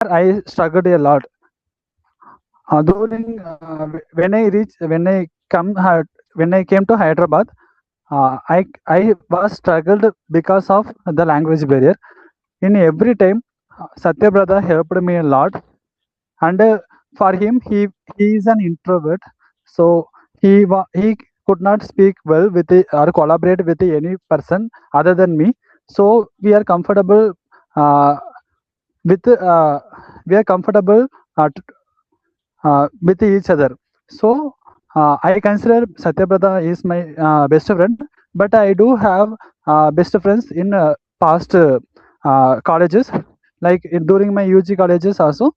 I struggled a lot. During when I when I came to Hyderabad, I was struggled because of the language barrier. In every time, Satya brother helped me a lot, and for him, he is an introvert, so he could not speak well with or collaborate with any person other than me. So uh, with we are comfortable uh, t- with each other. So I consider Satyabrata is my best friend, but I do have best friends in past colleges, like during my UG colleges also.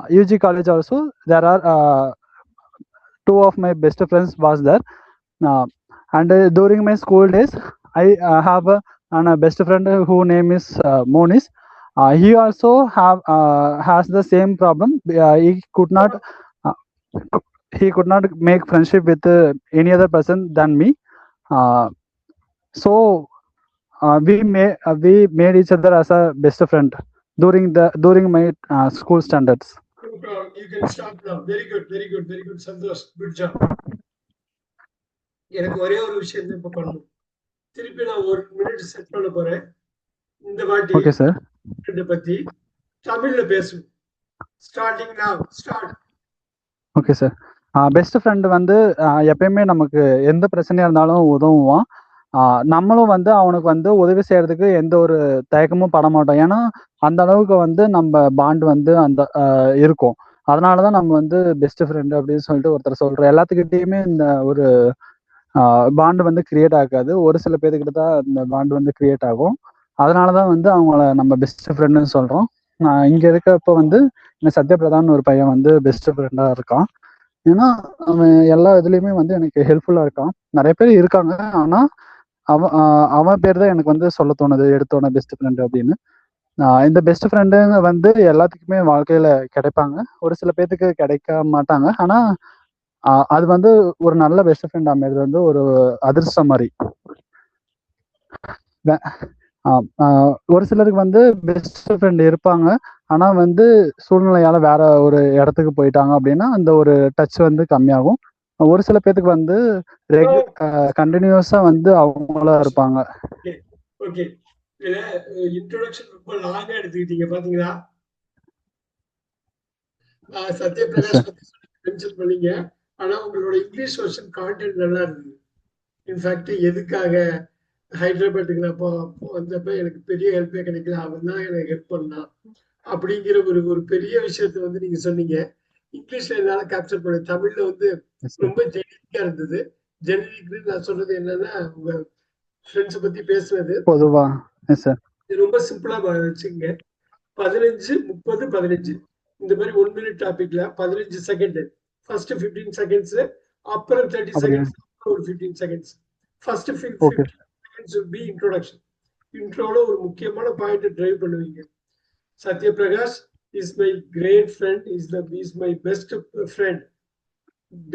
UG college also there are two of my best friends was there, uh, and during my school days I have a best friend who name is Monis. He also has the same problem. Uh, he could not make friendship with any other person than me. Uh, so we made each other as a best friend during my school standards. No problem. You can stop now. Very good, very good, very good. Santosh, good job. எனக்கு ஒரே ஒரு விஷயம் தான் இப்ப பண்ணணும். திருப்பி நான் 1 minute set பண்ண போறேன். இந்த வாட்டி Okay, sir. இதை பத்தி தமிழ்ல பேசும். Starting now start. Okay sir. Best friend வந்து எப்பயுமே நமக்கு எந்த பிரச்சனையாக இருந்தாலும் உதவுவான். நம்மளும் வந்து அவனுக்கு வந்து உதவி செய்யறதுக்கு எந்த ஒரு தயக்கமும் பட மாட்டோம். ஏன்னா அந்த அளவுக்கு வந்து நம்ம பாண்ட் வந்து அந்த இருக்கும். அதனால தான் நம்ம வந்து பெஸ்ட் ஃப்ரெண்டு அப்படின்னு சொல்லிட்டு ஒருத்தர் சொல்கிறோம். எல்லாத்துக்கிட்டேயுமே இந்த ஒரு பாண்டு வந்து கிரியேட் ஆகாது. ஒரு சில பேர்கிட்ட தான் இந்த பாண்டு வந்து கிரியேட் ஆகும். அதனால தான் வந்து அவங்கள நம்ம பெஸ்ட் ஃப்ரெண்டுன்னு சொல்கிறோம். இங்கே இருக்கப்போ வந்து இந்த சத்யபிரதான் ஒரு பையன் வந்து பெஸ்ட் ஃப்ரெண்டாக இருக்கான். ஏன்னா அவன் எல்லா இதுலேயுமே வந்து எனக்கு ஹெல்ப்ஃபுல்லாக இருக்கான். நிறைய பேர் இருக்காங்க, ஆனால் அவன் பேர் தான் எனக்கு வந்து சொல்ல தோணுது எடுத்தோன்னே பெஸ்ட் ஃப்ரெண்டு அப்படின்னு. இந்த பெஸ்ட் ஃப்ரெண்டுங்க வந்து எல்லாத்துக்குமே வாழ்க்கையில் கிடைப்பாங்க. ஒரு சில பேர்த்துக்கு கிடைக்க மாட்டாங்க. ஆனால் அது வந்து ஒரு நல்ல பெஸ்ட் ஃப்ரெண்ட் அமைகிறது வந்து ஒரு அதிர்ஷ்டம் மாதிரி. ஒரு சிலருக்கு வந்து பெஸ்ட் ஃப்ரெண்ட் இருப்பாங்க, ஆனால் வந்து சூழ்நிலையால் வேற ஒரு இடத்துக்கு போயிட்டாங்க அப்படின்னா அந்த ஒரு டச் வந்து கம்மியாகும். ஒரு சில பேர்த்துக்கு வந்து கண்டினியூஸா வந்து அவங்களா இருப்பாங்க. ஓகே, இன்ட்ரோடக்ஷன் ரொம்ப லாங்கா எடுத்துக்கிட்டீங்க பாத்தீங்களா? சத்யபிரகாஷ் பத்தி மென்ஷன் பண்ணீங்க, ஆனா உங்களோட இங்கிலீஷ் வெர்ஷன் கான்டென்ட் நல்லா இருந்தது. இன்ஃபேக்ட் எதுக்காக ஹைதராபாத்துக்கு நான் வந்தப்ப எனக்கு பெரிய ஹெல்ப்பே கிடைக்கல, அவன் தான் எனக்கு ஹெல்ப் பண்ணான் அப்படிங்கிற ஒரு பெரிய விஷயத்த வந்து நீங்க சொன்னீங்க. இங்கிலீஷ்ல என்னால கேப்சர் பண்ண, தமிழ்ல வந்து ரொம்ப ஜெனரிக்கா இருந்தது. ஜெனரிக்னு நான் சொல்றது என்னன்னா, உங்க ஃப்ரெண்ட்ஸை பத்தி பேசுனது பொதுவா ரொம்ப சிம்பிளா வச்சுங்க. 15, 30, 15 இந்த மாதிரி 1 மினிட் டாபிக்ல 15 செகண்ட், ஃபர்ஸ்ட் 15 செகண்ட்ஸ், அப்புறம் 30 செகண்ட்ஸ், ஒரு 15 seconds. First 15 seconds will be introduction. இன்ட்ரோல ஒரு முக்கியமான பாயிண்ட் டிரைவ் பண்ணுவீங்க. Sathyaprakash is my great friend, is my best friend,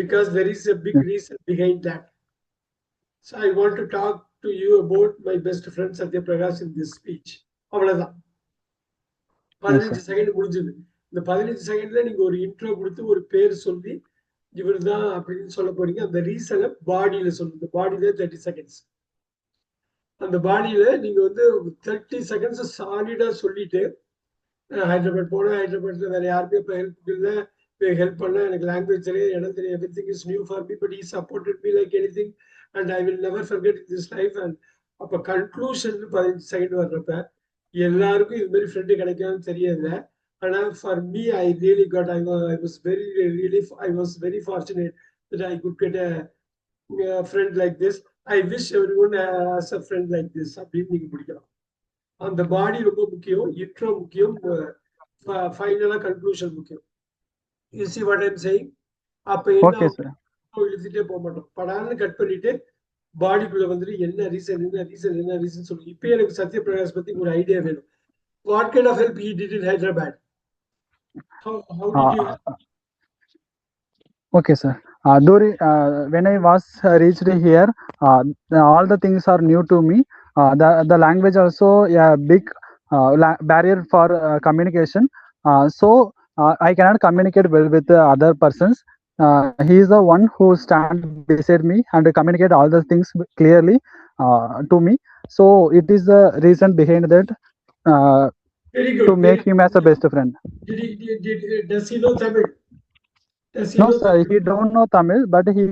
because there is a big reason behind that. So I want to talk to you about my best friend Satyaprakash in this speech. அவ்வளவுதான். 15 second முடிஞ்சது. இந்த 15 செகண்ட்ல நீங்க ஒரு intro கொடுத்து ஒரு பேர் சொல்லி இவர் தான் அப்படின்னு சொல்ல போறீங்க. அந்த ரீசனை பாடியில சொல்லுங்க. பாடியில 30 செகண்ட்ஸ். அந்த பாடியில நீங்க வந்து 30 செகண்ட்ஸ் சாலிடா சொல்லிட்டு, ஹைதராபாத் போனேன், ஹைதராபாத்ல வேற யாருமே இப்போ ஹெல்ப் இல்லை, ஹெல்ப் பண்ண எனக்கு லாங்குவேஜ் தெரியாது, இடம் தெரியாது, everything is new for me, but he supported me like anything and I will never forget this life. And அப்போ கன்க்ளூஷன் 15 செகண்ட் வர்றப்ப எல்லாருக்கும் இது மாதிரி ஃப்ரெண்டு கிடைக்காதுன்னு தெரியாது. ஆனால் for me I really God, I was very fortunate that I could get a friend like this. I wish everyone has a friend like this அப்படின்னு நீங்க பிடிக்கலாம். அந்த பாடி ரொம்ப முக்கியம், இன்ட்ரோ முக்கியம், ஃபைனலா கன்க்ளூஷன் முக்கியம். You see what I'm saying? அப்ப என்ன இழுத்துட்டே போக மாட்டோம், படான்னு கட் பண்ணிட்டு பாடிக்குள்ள வந்துட்டு என்ன ரீசன் சொல்லி. இப்ப எனக்கு சத்யபிரகாஷ் பத்தி ஒரு ஐடியா வேணும். What kind of help he did in Hyderabad? How did you? Okay, sir. During when I was reached here, all the things are new to me. The language also a big barrier for communication. So I cannot communicate well with the other persons. He is the one who stand beside me and communicate all the things clearly to me. So it is the reason behind that Very to good. make him as a best friend. Does he know Tamil? Does he No, know sir, Tamil? he don't know Tamil, but he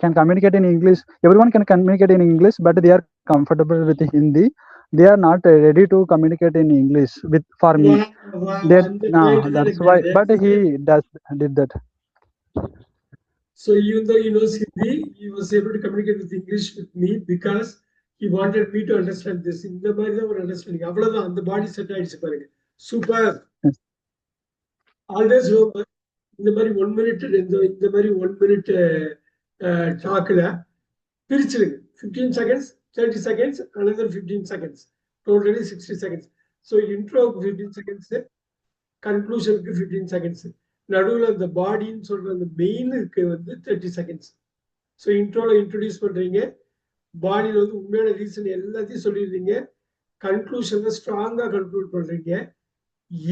can communicate in English. Everyone can communicate in English, but they are comfortable with Hindi. They are not ready to communicate in English with for me. That அந்த point தான் that's எனக்கு why. வேணும். But he did that. So even though he knows Hindi, he was able to communicate with English with me because he wanted me to understand this. இந்த மாதிரி தான் ஒரு understanding. அவ்வளவுதான், அந்த பாடி செட் ஆயிடுச்சு பாருங்க. சூப்பர். Yes. ஆல்வேஸ் இந்த மாதிரி 1 மினிட் இந்த மாதிரி 1 minute டாக்ல பிரிச்சிருங்க. 15 seconds, 30 seconds, another 15 seconds. Totally 60 seconds. So intro 15 seconds, கன்க்ளூஷனுக்கு 15 seconds, நடுவில் அந்த பாடின்னு சொல்ற அந்த மெயினுக்கு வந்து 30 செகண்ட்ஸ். ஸோ இன்ட்ரோல இன்ட்ரோடியூஸ் பண்றீங்க, பாடியில் வந்து உண்மையான ரீசன் எல்லாத்தையும் சொல்லிடுறீங்க, கன்க்ளூஷனை ஸ்ட்ராங்கா கன்க்ளூட் பண்றீங்க.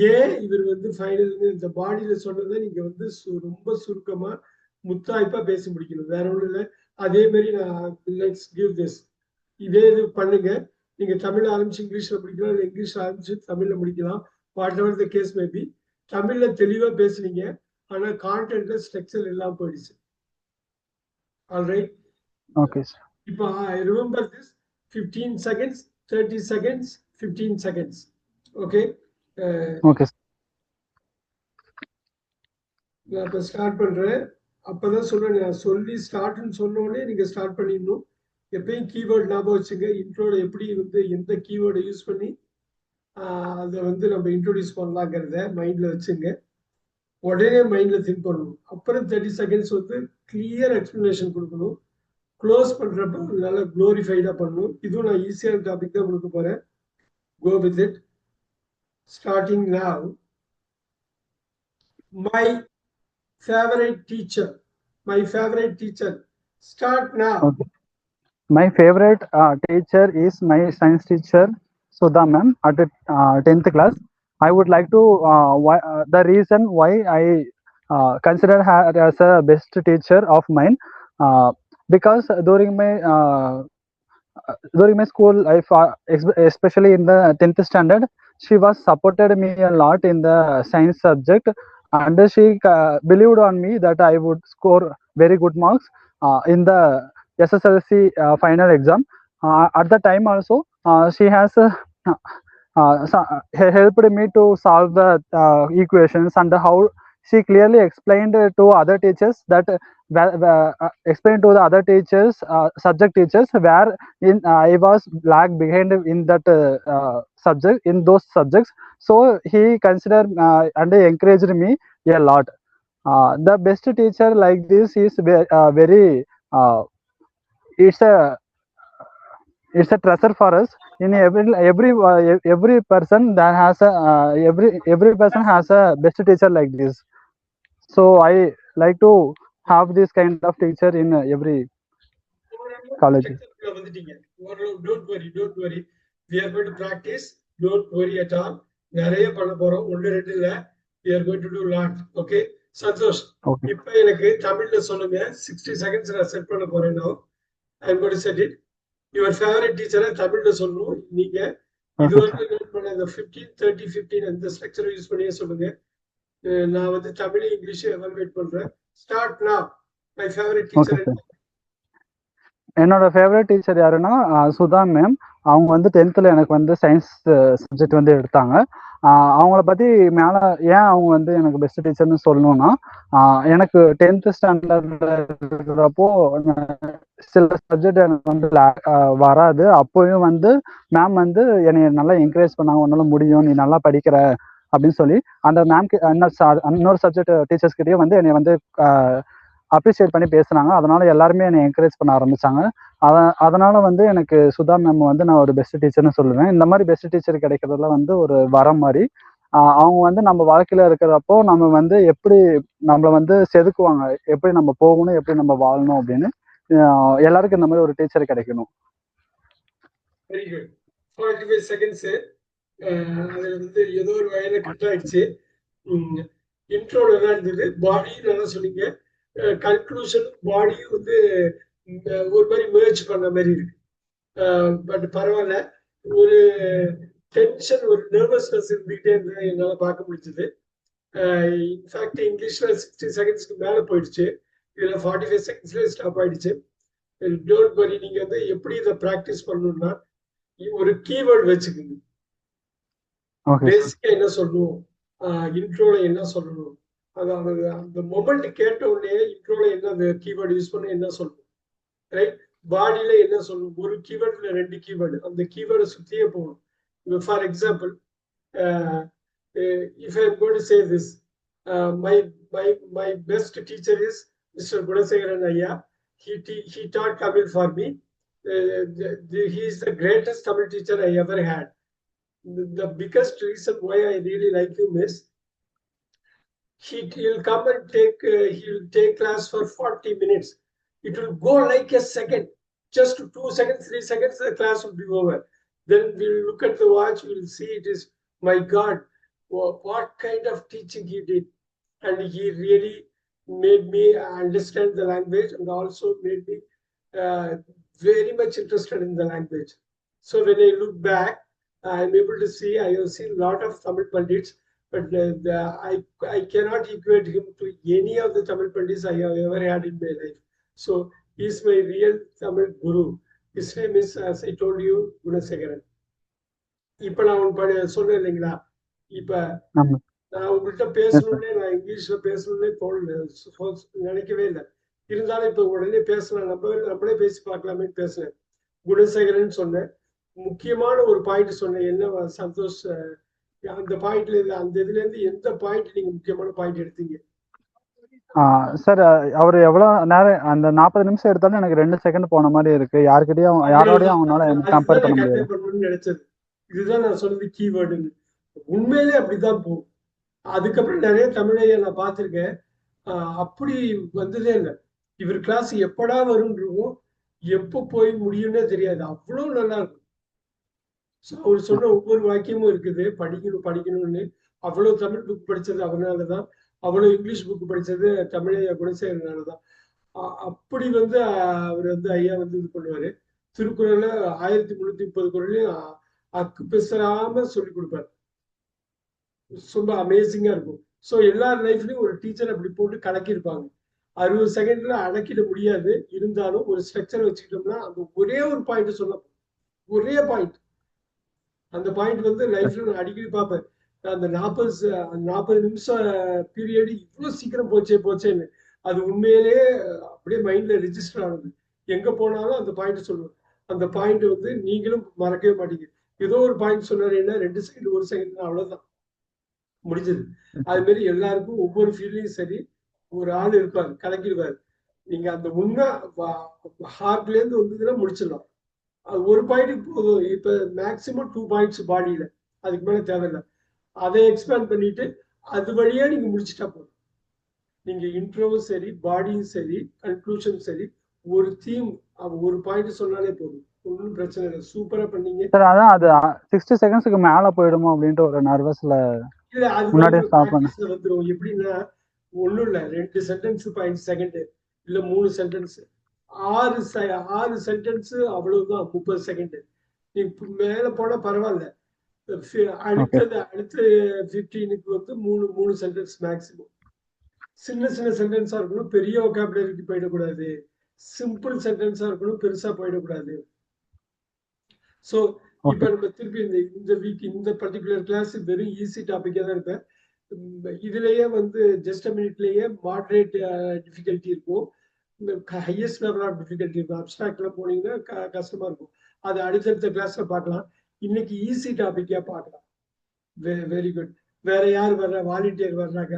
ஏன் இவர் வந்து ஃபைனல் இந்த பாடியில சொன்னதை நீங்க வந்து ரொம்ப சுருக்கமா முத்தாய்ப்பா பேசி முடிக்கணும், வேற ஒன்றும் இல்லை. அதே மாதிரி நான் லெட்ஸ் கிவ் திஸ், இதே இது பண்ணுங்க. நீங்க தமிழ் ஆரம்பிச்சு இங்கிலீஷ்ல முடிக்கலாம், இல்லை இங்கிலீஷ் ஆரம்பிச்சு தமிழ்ல முடிக்கலாம். Whatever the case may be. தமிழ்ல தெளிவா பேசுனீங்க, ஆனா கான்டென்ட்ல ஸ்ட்ரக்சர் எல்லாம் போயிடுச்சு. Alright, okay sir. இப்போ I remember this 15 seconds, 30 seconds, 15 seconds. Okay okay sir. நான் இப்போ ஸ்டார்ட் பண்றேன். அப்பதான் சொல்றேன், நான் சொல்லி ஸ்டார்ட்னு சொன்ன உடனே நீங்க ஸ்டார்ட் பண்ணிடணும். எப்பயும் கீவேர்ட் ஞாபகம் வச்சுங்க. இன்ட்ரோட எப்படி வந்து எந்த கீவேர்டை யூஸ் பண்ணி அதை வந்து நம்ம இன்ட்ரோடியூஸ் பண்ணலாங்கிறத மைண்ட்ல வச்சுங்க. உடனே மைண்ட்ல திங்க் பண்ணணும். அப்புறம் 30 seconds வந்து கிளியர் எக்ஸ்பிளனேஷன் கொடுக்கணும். க்ளோஸ் பண்றப்ப நல்லா குளோரிஃபைடா பண்ணணும். இதுவும் நான் ஈஸியான டாபிக் தான் கொடுக்க போறேன். Go with it. Starting now. My favourite teacher. My favourite teacher. Start now. My favorite teacher is my science teacher Sudha ma'am at 10th class. I would like to the reason why I consider her as a best teacher of mine, because during my school life, especially in the 10th standard, she was supported me a lot in the science subject, and she believed on me that I would score very good marks in the SSLC final exam. At the time also, she has helped me to solve the equations, and how she clearly explained to other teachers that explained to the other teachers, subject teachers, where I was lag behind in that subject, in those subjects. So he considered and encouraged me a lot. The best teacher like this is very it's a treasure for us. In every person that has a every person has a best teacher like this. So I like to have this kind of teacher in every college. Don't worry. We are going to practice. Don't worry at all. நிறைய பண்ண போறோம், ஒன்று ரெண்டு இல்ல. We are going to do lot. Okay, Santhosh. இப்போ எனக்கு தமிழ்ல சொல்லுங்க. 60 seconds நான் செட் பண்ண போறேன். now I'm going to set it. Your favorite teacher தமிழ்ல சொல்லணும். நீங்க இது வந்து நோட் பண்ண அந்த 15 30 15 அந்த ஸ்ட்ரக்சரை யூஸ் பண்ணியே சொல்லுங்க. நான் வந்து தமிழ் இங்கிலீஷ் எவாலுவேட் பண்றேன். Start now. My favorite teacher. என்னோட ஃபேவரட் டீச்சர் யாருன்னா சுதா மேம். அவங்க வந்து 10th எனக்கு வந்து சயின்ஸ் சப்ஜெக்ட் வந்து எடுத்தாங்க. அவங்கள பத்தி மேல ஏன் அவங்க வந்து எனக்கு பெஸ்ட் டீச்சர்னு சொல்லணும்னா, எனக்கு 10th ஸ்டாண்டர்ட்ல இருக்கிறப்போ சில சப்ஜெக்ட் எனக்கு வந்து வராது. அப்போயும் வந்து மேம் வந்து என்னை நல்லா என்கரேஜ் பண்ணாங்க. உன்னால முடியும், நீ நல்லா படிக்கிற அப்படின்னு சொல்லி. அந்த மேம்க்கு இன்னொரு சப்ஜெக்ட் டீச்சர்ஸ் கிட்டயும் வந்து என்னை வந்து அப்ரிசியேட் பண்ணி பேசுனாங்க. அதனால எல்லாருமே என்னை என்கரேஜ் பண்ண ஆரம்பிச்சாங்க. அதனால வந்து எனக்கு சுதா மேம் வந்து நான் ஒரு பெஸ்ட் டீச்சர்னு சொல்லுவேன். இந்த மாதிரி பெஸ்ட் டீச்சர் கிடைக்கிறதுல வந்து ஒரு வரம் மாதிரி. அவங்க வந்து நம்ம வாழ்க்கையில இருக்கிறப்போ நம்ம வந்து எப்படி நம்மளை வந்து செதுக்குவாங்க, எப்படி நம்ம போகணும், எப்படி நம்ம வாழணும் அப்படின்னு. எல்லாருக்கும் இந்த மாதிரி ஒரு டீச்சர் கிடைக்கணும். Very good. 45 seconds. அதுல வந்து ஏதோ ஒரு வகையில கட் ஆயிடுச்சு. இன்ட்ரோல நல்லா இருந்தது. பாடி நல்லா சொன்னீங்க. கன்க்ளூஷன் பாடி வந்து ஒரு மாதிரி முயற்சி பண்ண மாதிரி இருக்கு. பட் பரவாயில்ல. ஒரு டென்ஷன், ஒரு நர்வஸ்னஸ் இருந்துகிட்டே இருந்தது என்னால பார்க்க முடிஞ்சது. இன்ஃபேக்ட் இங்கிலீஷ்ல 60 செகண்ட்ஸ்க்கு மேல போயிடுச்சு. இதுல 45 செகண்ட்ஸ்ல ஸ்டாப் ஆயிடுச்சு. Don't worry. நீங்க வந்து எப்படி இதை பிராக்டிஸ் பண்ணணும்னா ஒரு கீவேர்ட் வச்சுக்கோங்க. பேசிக்கா என்ன சொல்லணும், இன்ட்ரோல என்ன சொல்லணும், அதாவது அந்த மொமெண்ட் கேட்ட உடனே இன்ட்ரோல என்ன அந்த கீவேர்டு யூஸ் பண்ண என்ன சொல்லணும், ரைட்? பாடியில என்ன சொல்லணும், ஒரு கீவேர்டுல 2 கீவேர்டு, அந்த கீவேர்டை சுத்தியே போகணும். For example, if I am going to say this, my best teacher is Mr. Gunasekharan Ayya. He taught Tamil for me. He is the greatest Tamil teacher I ever had. The biggest reason why I really like him is he'll come and he'll take class for 40 minutes. It will go like a second. Just 2 seconds, 3 seconds, the class will be over. Then we'll look at the watch, we'll see it is, my God, what kind of teaching he did. And he really made me understand the language and also made me very much interested in the language. So when I look back, I'm able to see, I have seen a lot of Tamil Pandits, but I cannot equate him to any of the Tamil Pandits I have ever had in my life. So he's my real Tamil guru. His name is, as I told you, Gunasekharan. இப்ப நான் சொன்னேன் இல்லைங்களா, இப்ப நான் உங்கள்கிட்ட பேசணும்னே, நான் இங்கிலீஷ்ல பேசணும்னே நினைக்கவே இல்லை. இருந்தாலும் இப்ப உடனே பேசலாம், நம்மளே பேசி பார்க்கலாமேன்னு பேசுனேன். குணசேகரன் சொன்னேன். முக்கியமான ஒரு பாயிண்ட் சொன்னேன். என்ன சந்தோஷ், அந்த பாயிண்ட்ல அந்த இதுல இருந்து எந்த பாயிண்ட் நீங்க முக்கியமான பாயிண்ட் எடுத்தீங்க? சார், அவர் எவ்வளவு நேரம் அந்த 40 நிமிஷம் எடுத்தாலும் எனக்கு 2 செகண்ட் போன மாதிரி இருக்கு. யாரோடய அவங்களால கம்பேர் பண்ண முடியாது. நினைச்சது இதுதான் நான் சொன்னது கீவேர்டுன்னு. உண்மையிலே அப்படிதான் போகும். அதுக்கப்புறம் நிறைய தமிழைய நான் பார்த்திருக்கேன். அப்படி வந்ததே இல்லை. இவர் கிளாஸ் எப்படா வரும்ன்றவும் எப்போ போய் முடியும்னே தெரியாது. அவ்வளவு நல்லா இருக்கும். அவர் சொன்ன ஒவ்வொரு வாக்கியமும் இருக்குது, படிக்கணும்னு. அவ்வளவு தமிழ் புக் படிச்சது அவனாலதான், அவ்வளவு இங்கிலீஷ் புக் படிச்சது தமிழைய குணசேகரனாலதான். அப்படி வந்து அவர் வந்து ஐயா வந்து இது பண்ணுவாரு. திருக்குறள்ல 1330 குறளையும் அக்கு பெசராம சொல்லி கொடுப்பாரு. ரொம்ப அமேசிங்கா இருக்கும். ஸோ எல்லார் லைஃப்லயும் ஒரு டீச்சர் அப்படி போட்டு கலக்கியிருப்பாங்க. 60 செகண்ட்ல அடக்கிட முடியாது. இருந்தாலும் ஒரு ஸ்ட்ரக்சர் வச்சுக்கிட்டோம்னா அந்த ஒரே ஒரு பாயிண்ட் சொல்ல, ஒரே பாயிண்ட், அந்த பாயிண்ட் வந்து லைஃப்ல நான் அடிக்கடி பார்ப்பேன். அந்த 40 நிமிஷம் பீரியட் இவ்வளவு சீக்கிரம் போச்சேன்னு அது உண்மையிலேயே அப்படியே மைண்ட்ல ரெஜிஸ்டர் ஆனது. எங்க போனாலும் அந்த பாயிண்ட் சொல்லுவேன். அந்த பாயிண்ட் வந்து நீங்களும் மறக்கவே மாட்டீங்க. ஏதோ ஒரு பாயிண்ட் சொன்னாரு, என்ன 2 செகண்ட் 1 செகண்ட், அவ்வளவுதான், முடிஞ்சது. அது மாதிரி எல்லாருக்கும் ஒவ்வொரு ஃபீல்ட்லயும் சரி ஒரு ஆள் இருப்பாரு, கலக்கிடுவாரு. நீங்க அந்த உண்மை ஹார்ட்ல இருந்து வந்ததுன்னா முடிச்சிடலாம். அது ஒரு பாயிண்ட் போதும். இப்ப மேக்சிமம் 2 பாயிண்ட்ஸ் பாடியில, அதுக்கு மேல தேவையில்லை. அதை எக்ஸ்பேண்ட் பண்ணிட்டு அது வழியா நீங்க முடிச்சுட்டா போதும். நீங்க இன்ட்ரோவும் சரி, பாடியும் சரி, கன்க்ளூஷன் சரி, ஒரு தீம், ஒரு பாயிண்ட் சொன்னாலே போதும். ஒன்றும் பிரச்சனை இல்லை. சூப்பரா பண்ணீங்க சார். அதான் அது 60 செகண்ட்ஸ்க்கு மேல போயிடுமோ அப்படின்ட்டு ஒரு நர்வஸ்ல இல்ல, அது வந்துடும். எப்படின்னா ஒண்ணும் இல்ல, 2 சென்டென்ஸ் 5 செகண்ட், இல்ல 3 சென்டென்ஸ், 6 சென்டென்ஸ், அவ்வளவுதான் 30 செகண்ட். நீ மேல போனா பரவாயில்ல. அடுத்த 15க்கு வந்து 3 சென்டென்ஸ் மேக்சிமம். சின்ன சென்டென்ஸா இருக்கணும், பெரிய வொக்காபுலரிக்கு போயிடக்கூடாது. சிம்பிள் சென்டென்ஸா இருக்கணும், பெருசா போயிடக்கூடாது. ஸோ இப்ப நம்ம திருப்பி இந்த வீக் இந்த பர்டிகுலர் கிளாஸ் வெறும் ஈஸி டாபிக்கா தான் இருப்பேன். இதுலயே வந்து ஜஸ்ட் மினிட்லயே மாடரேட் டிஃபிகல்ட்டி இருக்கும், ஹையஸ்ட் லெவல் ஆஃப் டிஃபிகல்ட்டி இருக்கும். அப்டிராக்ட்ல போனீங்கன்னா கஷ்டமா இருக்கும். அது அடுத்தடுத்த கிளாஸ்ல பார்க்கலாம். இன்னைக்கு ஈஸி டாபிக்கா பார்க்கலாம். Very good. வேற யார் வர்ற வாலண்டியர் வர்றாங்க?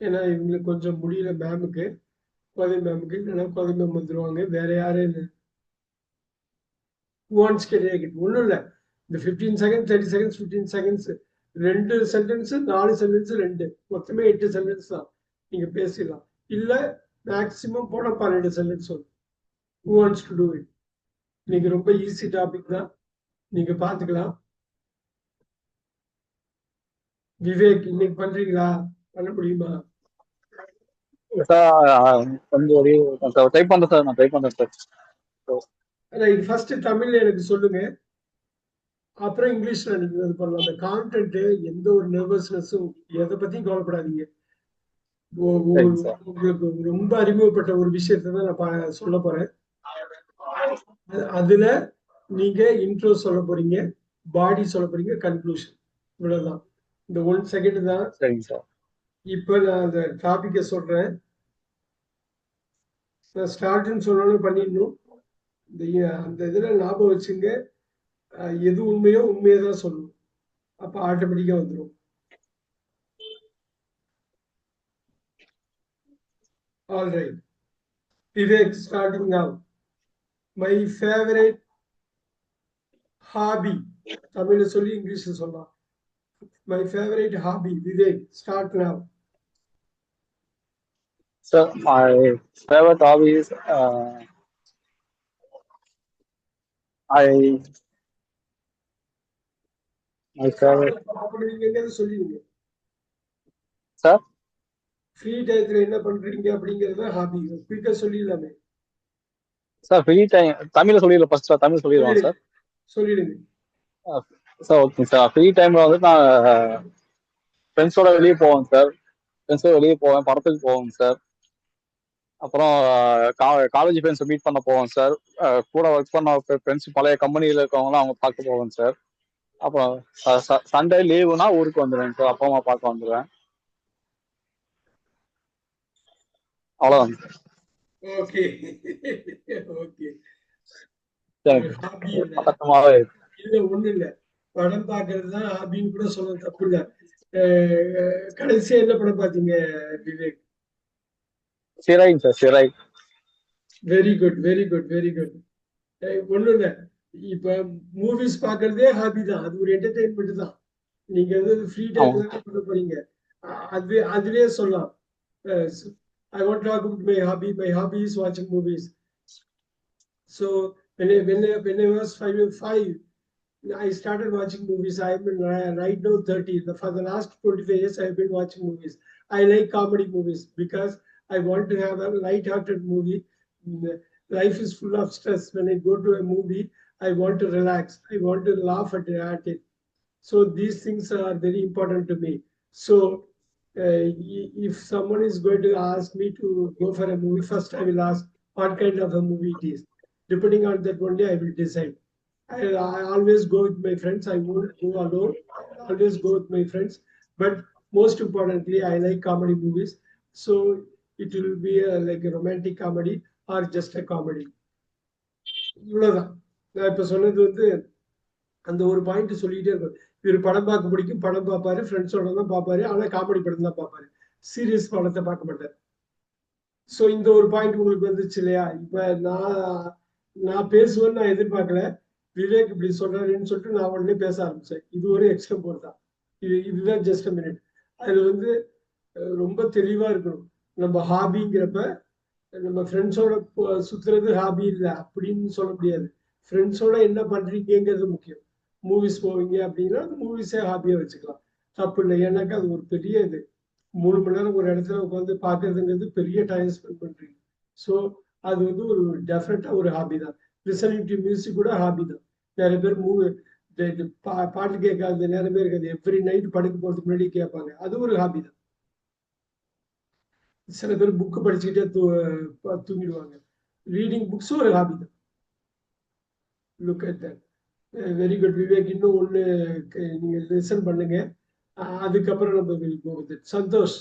ஏன்னா இவங்களுக்கு கொஞ்சம் முடியல மேமுக்கு, கோதை மேமுக்கு. இல்லைன்னா கோதை மேம் வந்துருவாங்க. வேற யாரும் இல்லை. ஒன்றும் இல்லை, இந்த 15 second 30 seconds 15 seconds 2 sentence 4 sentence 2, மொத்தமே 8 சென்டென்ஸ் தான் நீங்க பேசிடலாம். இல்ல மேக்சிமம் போன 12 சென்டென்ஸ் வரும். Who wants to do it? நீங்க ரொம்ப ஈஸி டாபிக் தான், நீங்க பாத்துக்கலாம். விவேக் இன்னைக்கு பண்றீங்களா? பண்ண முடியுமா? சார் கொஞ்சம் ட்ரை பண்றேன் சார். நான் ட்ரை பண்றேன் சார். இது ஃபர்ஸ்ட் தமிழ்ல எனக்கு சொல்லுங்க, அப்புறம் இங்கிலீஷ்ல நீங்க இது பண்ணலாம். அந்த கான்டென்ட் எந்த ஒரு நர்வஸ்னஸும் எதை பத்தியும் கவலைப்படாதீங்க. சரிங்க சார். உங்களுக்கு ரொம்ப அறிமுகப்பட்ட ஒரு விஷயத்தை தான் நான் சொல்ல போறேன். அதுல நீங்க இன்ட்ரோ சொல்ல போறீங்க, பாடி சொல்ல போறீங்க, கன்க்ளூஷன், இவ்வளவுதான். இந்த 1 செகண்ட் தான். சரிங்க சார். இப்ப நான் அந்த டாபிக்க சொல்றேன். நான் ஸ்டார்ட்னு சொல்லணும் பண்ணிடணும். அந்த இதுல ஞாபகம் வச்சுங்க, எது உண்மையோ உண்மையை தான் சொல்லணும். அப்ப ஆட்டோமேட்டிக்கா வந்துடும். All right. Vivek, starting now. My favorite hobby. தமிழ்ல சொல்லி இங்கிலீஷ்ல சொல்லலாம். My favorite hobby. Vivek, start now. Sir, my favorite hobby is my favorite. நீங்க எங்கேயாவது சொல்லிடுங்க. சார், ஃப்ரீ டயத்துல என்ன பண்றீங்க அப்படிங்கறத ஹாபி குயிக்கா சொல்லிடலாமே. சார் ஃப்ரீ டைம் தமிழ்ல சொல்லிடலாம். ஃபர்ஸ்ட் தமிழ் சொல்லிடுவோம் சார். சொல்லிடுங்க சார். Okay sir. ஃப்ரீ டைம்ல வந்து நான் ஃப்ரெண்ட்ஸோட வெளியே போவேன் சார். ஃப்ரெண்ட்ஸோட வெளியே போவேன், படத்துக்கு போவேன் சார். அப்புறம் காலேஜ் ஃப்ரெண்ட்ஸை மீட் பண்ண போவேன் சார். கூட ஒர்க் பண்ண ஃப்ரெண்ட்ஸ் பழைய கம்பெனியில் இருக்கவங்களாம் அவங்க பார்க்க போவேன் சார். அப்புறம் சண்டே லீவுனா ஊருக்கு வந்துடுவேன் சார். அப்பா அம்மா பார்க்க வந்துடுவேன். அவ்வளோதான் சார். Okay okay. பக்கமாவே இல்ல ஒண்ணு இல்ல, படம் பாக்குறது தான் ஹாபின்னு கூட சொல்ல தப்பு இல்ல. கடைசியா என்ன படம் பாத்தீங்க விவேக்? சிராய்ங்க சார், சிராய். Very good very good very good. ஒண்ணும் இல்ல, இப்ப மூவிஸ் பாக்குறதே ஹாபி தான். அது ஒரு என்டர்டைன்மெண்ட் தான். நீங்க வந்து ஃப்ரீ டைம்ல பண்ண போறீங்க, அதுலயே சொல்லலாம். I want to talk about my hobby. My hobby is watching movies. So when I was five, I started watching movies. I'm right now 30. For the last 25 years, I've been watching movies. I like comedy movies because I want to have a light-hearted movie. Life is full of stress. When I go to a movie, I want to relax. I want to laugh at it. So these things are very important to me. So if someone is going to ask me to go for a movie, first I will ask what kind of a movie it is. Depending on that only I will decide. I always go with my friends. I won't go alone. I always go with my friends. But most importantly, I like comedy movies. So it will be like a romantic comedy or just a comedy. இவ்வளவுதான். நான் இப்ப சொன்னது வந்து அந்த ஒரு point சொல்லிட்டே இருக்கும். இவர் படம் பார்க்க பிடிக்கும், படம் பார்ப்பாரு, ஃப்ரெண்ட்ஸோட தான் பார்ப்பாரு. ஆனா காமெடி படம் தான் பார்ப்பாரு, சீரியஸ் படத்தை பார்க்க மாட்டாரு. சோ இந்த ஒரு பாயிண்ட் உங்களுக்கு வந்துச்சு இல்லையா? இப்ப நான் பேசுவேன்னு நான் எதிர்பார்க்கல. விவேக் இப்படி சொல்றாருன்னு சொல்லிட்டு நான் உடனே பேச ஆரம்பிச்சேன். இது ஒரு எக்ஸ்ட்ரா தான். இதுதான் ஜஸ்ட் மினிட். அதுல வந்து ரொம்ப தெளிவா இருக்கணும். நம்ம ஹாபிங்கிறப்ப நம்ம ஃப்ரெண்ட்ஸோட சுத்துறது ஹாபி இல்லை அப்படின்னு சொல்ல முடியாது. ஃப்ரெண்ட்ஸோட என்ன பண்றீங்கிறது முக்கியம். மூவிஸ் போவீங்க அப்படின்னா அந்த மூவிஸே ஹாபியா வச்சுக்கலாம், தப்பு இல்லை. ஏன்னாக்கா அது ஒரு பெரிய இது. 3 மணி நேரம் ஒரு இடத்துல உட்காந்து பாக்குறதுங்கிறது பெரிய டைம் ஸ்பெண்ட் பண்றீங்க. ஸோ அது வந்து ஒரு டெஃபினட்டா ஒரு ஹாபி தான். லிசனிங் டு மியூசிக் கூட ஹாபி தான். நிறைய பேர் பாட்டு கேட்காத நேரமே இருக்காது. எவ்ரி நைட் படுக்க போறதுக்கு முன்னாடி கேட்பாங்க. அது ஒரு ஹாபி தான். சில பேர் புக்கு படிச்சுக்கிட்டே தூங்கிடுவாங்க. ரீடிங் புக்ஸும் ஒரு ஹாபி தான். Look at that. Very good Vivek. இன்னும் ஒண்ணு நீங்க லிசன் பண்ணுங்க, அதுக்கப்புறம் நம்ம சந்தோஷ்.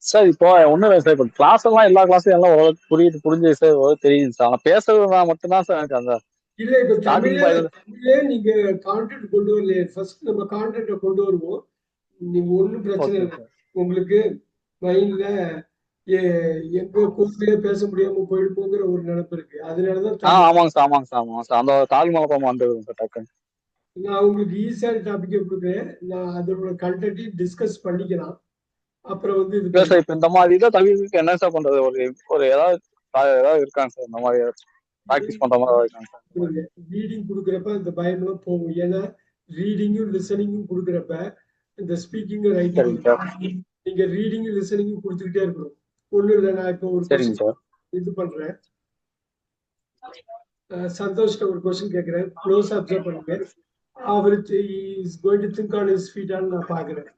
சார் இப்போ ஒண்ணும் இல்லை சார். இப்போ கிளாஸ் எல்லாம் எல்லா கிளாஸும் எல்லாம் ஓரளவுக்கு புரிஞ்சு சார், தெரியுது சார். ஆனா பேசுறது மட்டும்தான் சார் எனக்கு அந்த இல்ல. இப்ப தமிழே நீங்க கான்டென்ட் கொண்டு வரலையே. ஃபர்ஸ்ட் நம்ம கான்டென்ட் கொண்டு வருவோம். நீங்க ஒண்ணும் பிரச்சனை இல்லை. உங்களுக்கு மைண்ட்ல எங்க கோர்ஸ்லயே பேச முடியாம போயிடுமோங்கிற ஒரு நினைப்பு இருக்கு. அதனாலதான் ஆமாங்க சார், ஆமாங்க சார், ஆமாங்க சார். அந்த தாழ் மனப்பான்மை வந்துடுது சார் டக்குன்னு. நான் உங்களுக்கு ஈஸியான டாபிக்கே கொடுக்குறேன். நான் அதோட கண்டென்ட்டையும் டிஸ்கஸ் பண்ணிக்கலாம். அப்புறம் வந்து இது சார் இப்ப இந்த மாதிரி இதை தவிர்த்து என்ன சார் பண்றது? ஒரு ஏதாவது இருக்காங்க சார் இந்த மாதிரி ப்ராக்டிஸ் பண்ற மாதிரி இருக்காங்க சார்? ரீடிங் கொடுக்குறப்ப இந்த பயம்லாம் போகும். ஏன்னா ரீடிங்கும் லிசனிங்கும் கொடுக்குறப்ப இந்த ஸ்பீக்கிங் ரைட்டிங் சரிங்க சார். நீங்க ரீடிங் லிசனிங் கொடுத்துக்கிட்டே இருக்கணும். ஒண்ணு இல்லை, நான் இப்போ ஒரு சரிங்க சார். இது பண்றேன். சந்தோஷ்ட ஒரு கொஸ்டின் கேட்கிறேன், க்ளோஸ் அப்சர்வ் பண்ணுங்க. அவர் is going to think on his feet on நான் பாக்குறேன்.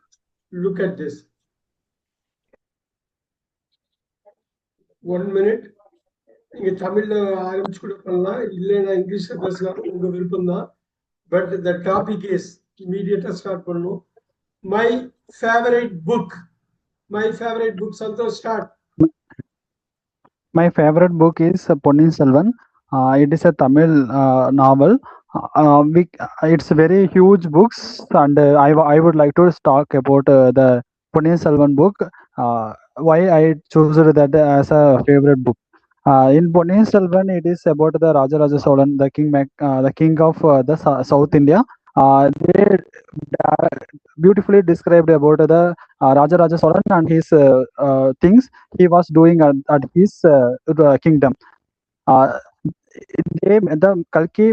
Look at this. 1 minute. நீங்க தமிழ்ல ஆரம்பிச்சு கூட பண்ணலாம், இல்லைன்னா இங்கிலீஷ்ல பேசலாம், உங்க விருப்பம் தான். பட் த டாபிக் இஸ் இமீடியட்டா ஸ்டார்ட் பண்ணணும். My favourite book. Santhosh start. My favorite book is Ponniyin Selvan. It is a Tamil novel. It's very huge books, and I would like to talk about the Ponniyin Selvan book. Why I chose that as a favorite book. In Ponniyin Selvan, it is about the Rajaraja Cholan, the king of the South India. They beautifully described about the Rajaraja Cholan and his things he was doing at his kingdom. The Kalki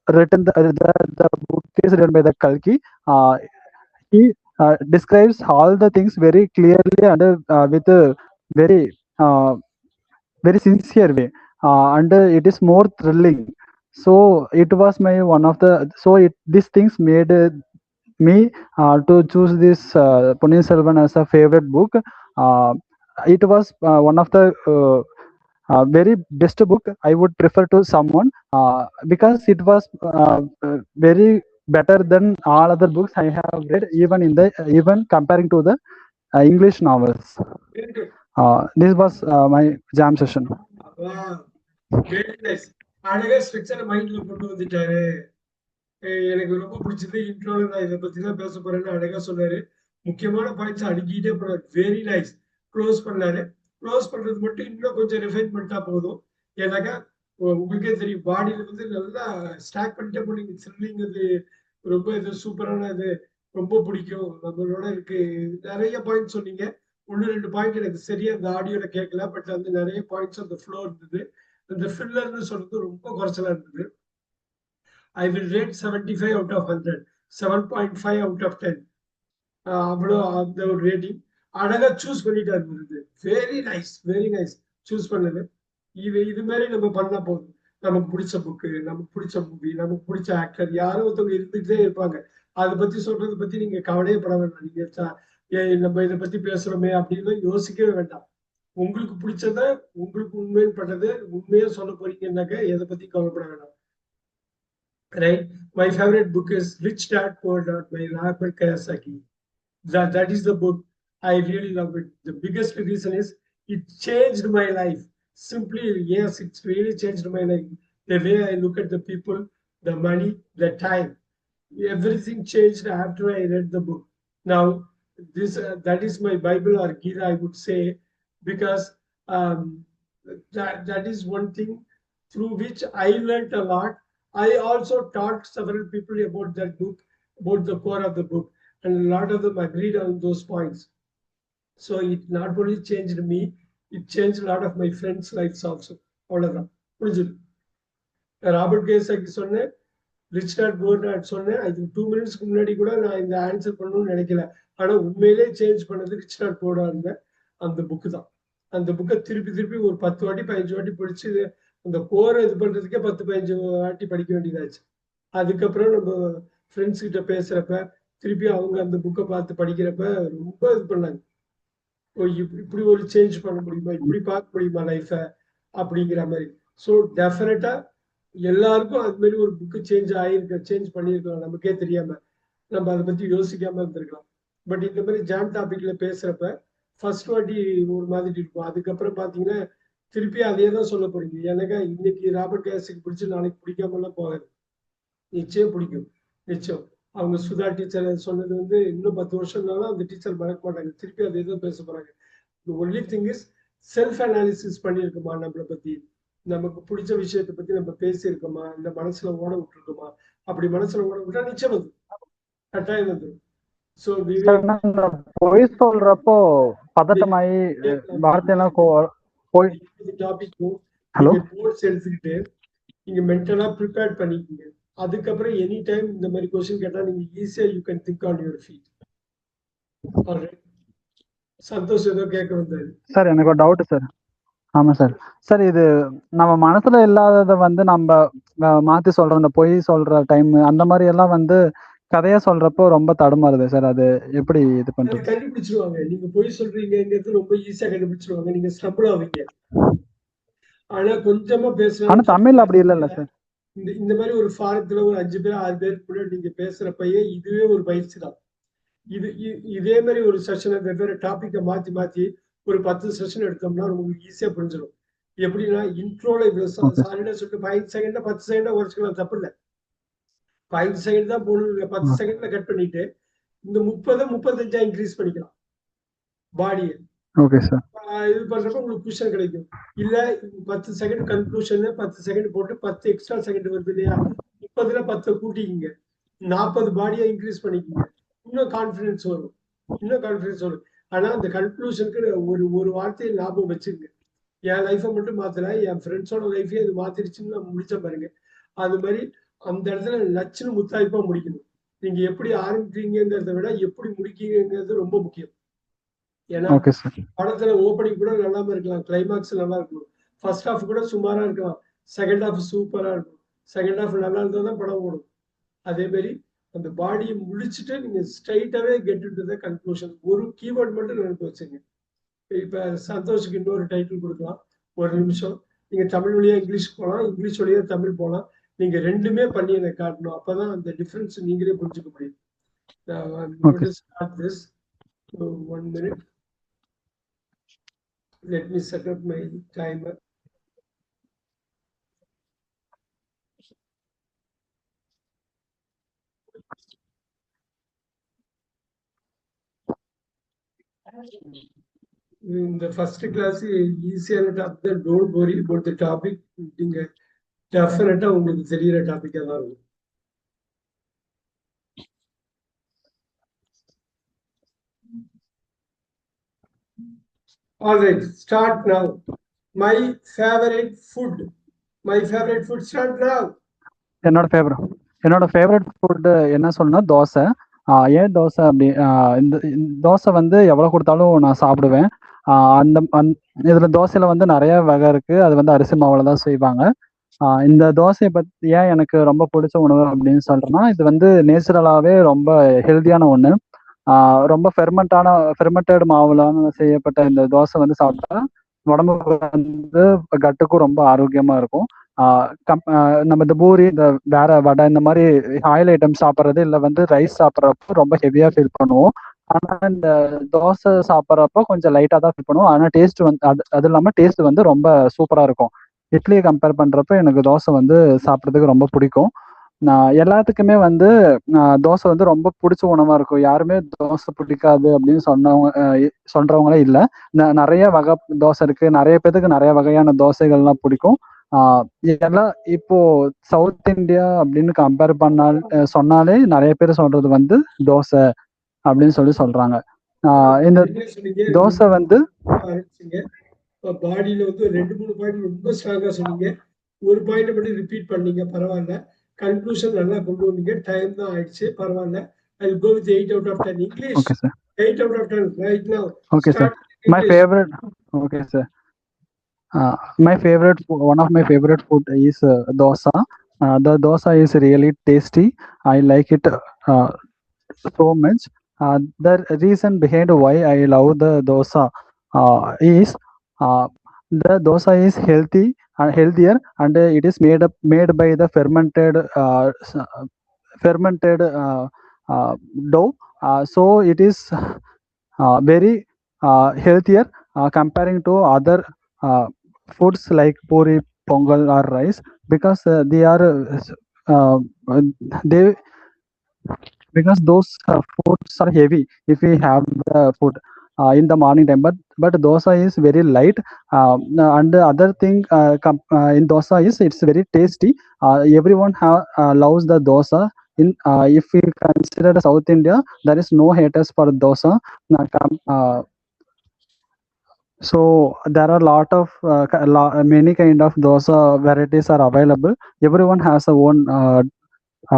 written the book is written by the Kalki. He describes all the things very clearly and with a very very sincere way, and it is more thrilling. So it was my one of the these things made me to choose this Ponniyin Selvan as a favorite book. It was one of the very best book I would prefer to someone, because it was very better than all other books I have read, even comparing to the English novels. This was my jam session. Very nice. அழகா structure மைண்ட்ல கொண்டு வந்துட்டாரு. எனக்கு ரொம்ப பிடிச்சது. இன்ட்ரோல நான் இதை பத்தி தான் பேச போறேன்னு அழகா சொன்னாரு. முக்கியமான பாயிண்ட்ஸ் அடுக்கிட்டே போறாரு. Very nice. க்ளோஸ் பண்ணாரு. க்ளோஸ் பண்றது மட்டும் இன்னும் கொஞ்சம் ரிஃபைன் பண்ணிட்டா போதும். ஏன்னாக்கா உங்களுக்கே தெரியும், பாடியில வந்து நல்லா ஸ்டாக் பண்ணிட்டே போனீங்க. த்ரில்லிங்கிறது ரொம்ப இது சூப்பரான இது, ரொம்ப பிடிக்கும். நம்மளோட இருக்கு நிறைய பாயிண்ட் சொன்னீங்க. 1-2 பாயிண்ட் எனக்கு சரியா அந்த ஆடியோல கேட்கல, பட் வந்து நிறைய பாயிண்ட்ஸ் அந்த ஃப்ளோ இருந்தது. அந்த ஃபில்லர்னு சொல்றது ரொம்ப குறைச்சலா இருந்தது. I will rate 75 out of 100, 7.5 out of 10. அவ்வளோ அந்த ஒரு ரேட்டிங். அழகா சூஸ் பண்ணிட்டா இருந்தது. Very nice, very nice. Choose பண்ணது இது மாதிரி நம்ம பண்ணா போதும். நமக்கு பிடிச்ச புக்கு, நமக்கு பிடிச்ச மூவி, நமக்கு பிடிச்ச ஆக்டர் யாரோ ஒருத்தவங்க இருந்துகிட்டே இருப்பாங்க. அதை பத்தி சொல்றதை பத்தி நீங்க கவலையே பட வேண்டாம். நீங்க நம்ம இதை பத்தி பேசுறோமே அப்படின்னு யோசிக்கவே வேண்டாம். உங்களுக்கு பிடிச்சத, உங்களுக்கு உண்மைன்னு பட்டது உண்மையா சொல்ல போறீங்கன்னாக்க எதை பத்தி கவலைப்பட வேண்டாம். Right? My favorite book is Rich Dad Poor Dad by Robert Kiyosaki. That is the book. I really love it. The biggest reason is it changed my life. Simply, yes, it's really changed my life. The way I look at the people, the money, the time, everything changed after I read the book. Now, that is my Bible or Gita, I would say, because that is one thing through which I learned a lot. I also taught several people about that book, about the core of the book, and a lot of them agreed on those points. So it not only changed me, it changed a lot of my friends' lives also. அவ்வளவுதான் புரிஞ்சுது. Robert Kiyosaki சொன்னேன், rich dad poor dad சொன்னேன். அது 2 மினிட்ஸ்க்கு முன்னாடி கூட நான் இந்த ஆன்சர் பண்ணணும்னு நினைக்கல. ஆனா உண்மையிலே சேஞ்ச் பண்ணது ரிச் டாட் புவர் டாட் அந்த புக்கு தான். அந்த புக்கை திருப்பி ஒரு 10 வாட்டி 15 வாட்டி படிச்சு அந்த கோரை இது பண்றதுக்கே 10-15 வாட்டி படிக்க வேண்டியதாச்சு. அதுக்கப்புறம் நம்ம ஃப்ரெண்ட்ஸ் கிட்ட பேசுறப்ப திருப்பி அவங்க அந்த புக்கை பார்த்து படிக்கிறப்ப ரொம்ப இது பண்ணாங்க. இப்படி ஒரு சேஞ்ச் பண்ண முடியுமா, இப்படி பார்க்க முடியுமா லைஃப அப்படிங்கிற மாதிரி. ஸோ டெஃபினட்டா எல்லாருக்கும் அது மாதிரி ஒரு புக்கு சேஞ்ச் பண்ணியிருக்கலாம். நமக்கே தெரியாம நம்ம அதை பத்தி யோசிக்காம இருந்திருக்கலாம். பட் இந்த மாதிரி ஜாம் டாபிக்ல பேசுறப்ப ஃபர்ஸ்ட் வாட்டி ஒரு மாதிரி இருக்கும். அதுக்கப்புறம் பாத்தீங்கன்னா திருப்பி அதே தான் சொல்ல போறீங்க. எனக்கு இன்னைக்கு ராபர்ட் கியோசாகி பிடிச்சி நாளைக்கு பிடிக்காம எல்லாம் போகாது. நிச்சயம் பிடிக்கும். நிச்சயம் அவங்க சுதா டீச்சர் சொன்னது வந்து இன்னும் 10 வருஷம்னாலும் அந்த டீச்சர் மறக்க மாட்டாங்க. திருப்பி அதே தான் பேச போறாங்க. Only thing is self analysis பண்ணியிருக்கோமா, நம்மளை பத்தி, நமக்கு பிடிச்ச விஷயத்தை பத்தி நம்ம பேசியிருக்கோமா, இந்த மனசுல ஓட விட்டுருக்கோமா. அப்படி மனசுல ஓட விட்டா நிச்சயம் வந்து கட்டாயம் வந்துடும். ஸோ பொய் சொல்றப்போ பதட்டமாயி வார்த்தையெல்லாம் டாபிக்கும் ஹலோ நோட்ஸ் எடுத்துக்கிட்டு நீங்க மென்டலா ப்ரிப்பேர் பண்ணிக்கீங்க. அதுக்கப்புறம் எனி டைம் இந்த மாதிரி கொஸ்டின் கேட்டா நீங்க ஈஸியா you can think on your feet. Santhosh ஏதோ கேட்க வந்தாரு சார். எனக்கு ஒரு டவுட் சார். ஆமா சார். சார், இது நம்ம மனசுல இல்லாதத வந்து நம்ம மாத்தி சொல்ற இந்த பொய் சொல்ற டைம் அந்த மாதிரி எல்லாம் வந்து கதையா சொல்றப்போ ரொம்ப தடுமாறுது சார். அது எப்படி இது அது பண்றது? கண்டுபிடிச்சிருவாங்க. நீங்க பொய் சொல்றீங்கிறது ரொம்ப ஈஸியா கண்டுபிடிச்சிருவாங்க. நீங்க ஸ்டம்பிள் ஆவீங்க. ஆனா கொஞ்சமா ஆனா பேசலாம். தமிழ் அப்படி இல்லைல்ல சார். இந்த மாதிரி ஒரு ஃபாரத்துல ஒரு 5 பேர் 6 பேர் கூட நீங்க பேசுறப்பயே இதுவே ஒரு பயிற்சி தான். இதே மாதிரி ஒரு செஷனை வெவ்வேறு டாபிக்கை மாத்தி மாத்தி ஒரு 10 செஷன் எடுத்தோம்னா உங்களுக்கு ஈஸியா புரிஞ்சிடும். எப்படின்னா இன்ட்ரோல இவ்வளவு சாலிடா சொல்லிட்டு 5 செகண்ட்ல 10 செகண்டா உடச்சுக்கலாம், தப்பு இல்லை. 5 செகண்ட் தான் போகணும், 10 செகண்ட்ல கட் பண்ணிட்டு இந்த 35 இன்க்ரீஸ் பண்ணிக்கலாம் பாடியை. Okay sir. இது பண்றப்ப உங்களுக்கு குஷன் கிடைக்கும். இல்ல 10 செகண்ட் கன்க்ளூஷன் 10 செகண்ட் போட்டு 10 எக்ஸ்ட்ரா செகண்ட் வருது இல்லையா, 30ல 10 கூட்டிக்கிங்க, 40 பாடியை இன்க்ரீஸ் பண்ணிக்கிங்க. இன்னும் கான்பிடன்ஸ் வரும். ஆனா அந்த கன்க்ளூஷனுக்கு ஒரு வார்த்தையை ஞாபகம் வச்சுங்க. என் லைஃபை மட்டும் மாத்தல, என் ஃப்ரெண்ட்ஸோட லைஃபே அது மாத்திருச்சுன்னு நான் முடிச்ச பாருங்க. அது மாதிரி அந்த இடத்துல லட்சணம் முத்தாய்ப்பா முடிக்கணும். நீங்க எப்படி ஆரம்பிக்கிறீங்கிறத விட எப்படி முடிக்கீங்கிறது ரொம்ப முக்கியம். ஏன்னா படத்துல ஓப்பனிங் கூட நல்லாம இருக்கலாம், கிளைமாக்ஸ் நல்லா இருக்கணும், ஃபர்ஸ்ட் ஹாஃப் கூட சுமாரா இருக்கலாம், செகண்ட் ஹாஃப் சூப்பரா இருக்கும். செகண்ட் ஹாஃப் நல்லா இருந்தா தான் படம் ஓடும். அதே மாதிரி அந்த பாடியை முடிச்சுட்டு நீங்க ஸ்ட்ரைட்டாவே கெட் டு த கன்க்ளூஷன். ஒரு கீவேர்ட் மட்டும் நினைப்பு வச்சுங்க. இப்ப சந்தோஷுக்கு இன்னொரு டைட்டில் கொடுக்கலாம். ஒரு நிமிஷம். நீங்க தமிழ் வழியா இங்கிலீஷ் போகலாம், இங்கிலீஷ் வழியா தமிழ் போகலாம். நீங்க ரெண்டுமே பண்ணி எனக்கு காட்டணும். அப்பதான் அந்த டிஃபரன்ஸ் நீங்களே புரிஞ்சுக்க முடியும். One minute. Let me set up my timer. In the first class, easy topic, don't worry about the topic. Definitely உங்களுக்கு தெரியுற டாபிக்கா தான் இருக்கும். All right, start now. My favorite food. Start now. என்னோட ஃபேவரட் ஃபுட் என்ன சொல்லணும்னா தோசை. ஏன் தோசை அப்படி, இந்த தோசை வந்து எவ்வளோ கொடுத்தாலும் நான் சாப்பிடுவேன். இதுல தோசையில வந்து நிறைய வகை இருக்கு. அது வந்து அரிசி மாவுல தான் செய்வாங்க. இந்த தோசையை பத்தி ஏன் எனக்கு ரொம்ப பிடிச்ச உணவு அப்படின்னு சொல்றேன்னா, இது வந்து நேச்சுரலாவே ரொம்ப ஹெல்தியான ஒண்ணு. ரொம்ப ஃபெர்மெண்டட் மாவுலான செய்யப்பட்ட இந்த தோசை வந்து சாப்பிட்டா உடம்புக்கு வந்து கட்டுக்கும் ரொம்ப ஆரோக்கியமா இருக்கும். நம்ம இந்த பூரி, இந்த வேற வடை, இந்த மாதிரி ஆயில் ஐட்டம் சாப்பிட்றது இல்லை வந்து ரைஸ் சாப்பிட்றப்போ ரொம்ப ஹெவியா ஃபீல் பண்ணுவோம். ஆனா இந்த தோசை சாப்பிட்றப்போ கொஞ்சம் லைட்டா தான் ஃபீல் பண்ணுவோம். ஆனா டேஸ்ட் வந்து அது இல்லாம டேஸ்ட் வந்து ரொம்ப சூப்பரா இருக்கும். இட்லியை கம்பேர் பண்றப்ப எனக்கு தோசை வந்து சாப்பிட்றதுக்கு ரொம்ப பிடிக்கும். எல்லாத்துக்குமே வந்து தோசை வந்து ரொம்ப பிடிச்ச உணவா இருக்கும். யாருமே தோசை பிடிக்காது அப்படின்னு சொல்றவங்களே இல்லை. நிறைய வகை தோசை இருக்கு. நிறைய பேருக்கு நிறைய வகையான தோசைகள்லாம் பிடிக்கும். எல்லாம் இப்போ சவுத் இந்தியா அப்படின்னு கம்பேர் சொன்னாலே நிறைய பேர் சொல்றது வந்து தோசை அப்படின்னு சொல்றாங்க. இந்த தோசை வந்து பாடியில வந்து 2-3 பாயிண்ட் ரொம்ப ஸ்ட்ராங்கா சொன்னீங்க. ஒரு பாயிண்ட் மட்டும் ரிப்பீட் பண்ணீங்க, பரவாயில்ல. கன்க்ளூஷன் நல்லா கொண்டு வந்தீங்க. டைம் தான் ஆயிடுச்சு, பரவாயில்ல. I will go with 8 out of 10 English. Okay sir. 8 out of 10 right now. Okay sir. My favorite. Okay sir. One of my favorite food is dosa. The dosa is really tasty. I like it so much. The reason behind why I love the dosa is the dosa is healthier, and it is made by the fermented dough. So it is very healthier comparing to other foods like puri, pongal or rice, because because those foods are heavy if we have the food in the morning time. But dosa is very light, and the other thing in dosa is it's very tasty. Everyone loves the dosa. If we consider South India, there is no haters for dosa. So there are many kind of dosa varieties are available. Everyone has a own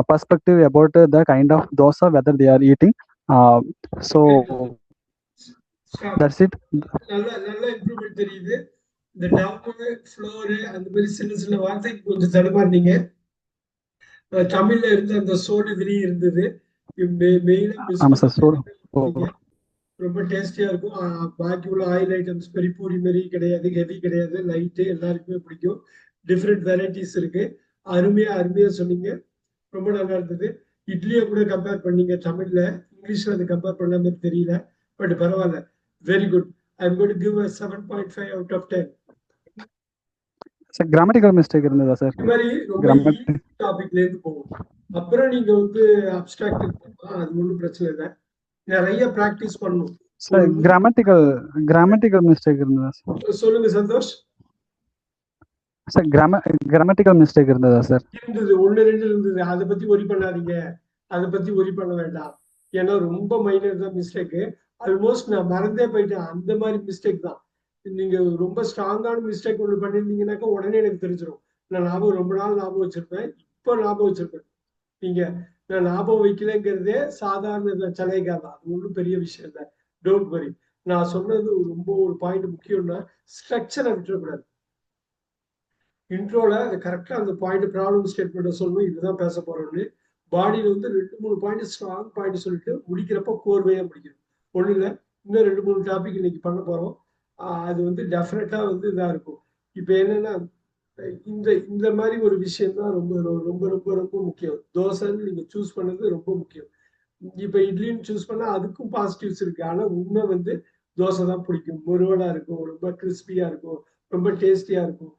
perspective about the kind of dosa whether they are eating. So that's it. நல்ல நல்ல improvement தெரியுது. இந்த town floor அந்த மாதிரி சின்ன சின்ன வார்த்தைக்கு கொஞ்சம் தடுமாறினீங்க. தமிழ்ல இருந்த அந்த சோடு இதுலயும் இருந்தது. மெயினா மிஸ் ஆமா சார். பண்ணீங்க. ரொம்ப டேஸ்டியா இருக்கும். பாக்கி உள்ள ஆயில் ஐட்டம்ஸ் பெரிய பூரி மாரி கிடையாது, ஹெவி கிடையாது, லைட்டு எல்லாருக்குமே பிடிக்கும். டிஃப்ரெண்ட் வெரைட்டிஸ் இருக்கு. அருமையா அருமையா சொன்னீங்க. ரொம்ப நல்லா இருந்தது. இட்லியை கூட கம்பேர் பண்ணீங்க தமிழ்ல. இங்கிலீஷ்ல அது கம்பேர் பண்ண மாதிரி தெரியல. பட் பரவாயில்ல. Very good. I am going to give a 7.5 out of 10. Sir grammatical mistake இருந்ததா சார்? இந்த மாதிரி ரொம்ப டாபிக்ல இருந்து போகும். அப்புறம் நீங்க வந்து அப்டிராக்ட் அது ஒன்றும் பிரச்சனை இல்லை. நிறைய பிராக்டிஸ் பண்ணணும். சார் கிராமட்டிக்கல் மிஸ்டேக் இருந்ததா சார்? சொல்லுங்க சந்தோஷ். சார் கிராமட்டிக்கல் மிஸ்டேக் இருந்ததா சார்? இருந்தது. 1 2 இருந்தது. அதை பத்தி ஒரி பண்ணாதீங்க. அதை பத்தி ஒரி பண்ண வேண்டாம். ஏன்னா ரொம்ப மைனர் தான் மிஸ்டேக்கு. ஆல்மோஸ்ட் நான் மறந்தே போயிட்டேன். அந்த மாதிரி மிஸ்டேக் தான். நீங்க ரொம்ப ஸ்ட்ராங்கான மிஸ்டேக் ஒன்று பண்ணிருந்தீங்கன்னாக்கா உடனே எனக்கு தெரிஞ்சிடும். நான் ஞாபகம் ரொம்ப நாள் ஞாபகம் வச்சிருப்பேன். இப்போ ஞாபகம் வச்சிருப்பேன். நீங்க நான் ஞாபகம் வைக்கலங்கிறதே சாதாரண சலைகா தான். அது ஒன்றும் பெரிய விஷயம் இல்லை. Don't worry. நான் சொன்னது ரொம்ப ஒரு பாயிண்ட் முக்கியம்னா ஸ்ட்ரக்சரை விட்டுறக்கூடாது. இன்ட்ரோல அது கரெக்டா அந்த பாயிண்ட் ப்ராப்ளம் ஸ்டேட்மெண்ட் சொல்லணும். இதுதான் பேச போறோம்னு பாடியில வந்து 2 3 பாயிண்ட் ஸ்ட்ராங் பாயிண்ட் சொல்லிட்டு முடிக்கிறப்ப கோர்வையா முடிக்கணும். ஒண்ணு இல்லை, இன்னும் 2 3 டாபிக் இன்னைக்கு பண்ண போறோம். அது வந்து டெஃபினட்டா வந்து இதா இருக்கும். இப்ப என்னன்னா இந்த இந்த மாதிரி ஒரு விஷயம் தான் ரொம்ப ரொம்ப ரொம்ப ரொம்ப முக்கியம். தோசைன்னு நீங்க சூஸ் பண்ணது ரொம்ப முக்கியம். இப்ப இட்லின்னு சூஸ் பண்ணா அதுக்கும் பாசிட்டிவ்ஸ் இருக்கு. ஆனா உண்மை வந்து தோசை தான் பிடிக்கும். முருவலா இருக்கும், ரொம்ப கிறிஸ்பியா இருக்கும், ரொம்ப டேஸ்டியா இருக்கும்.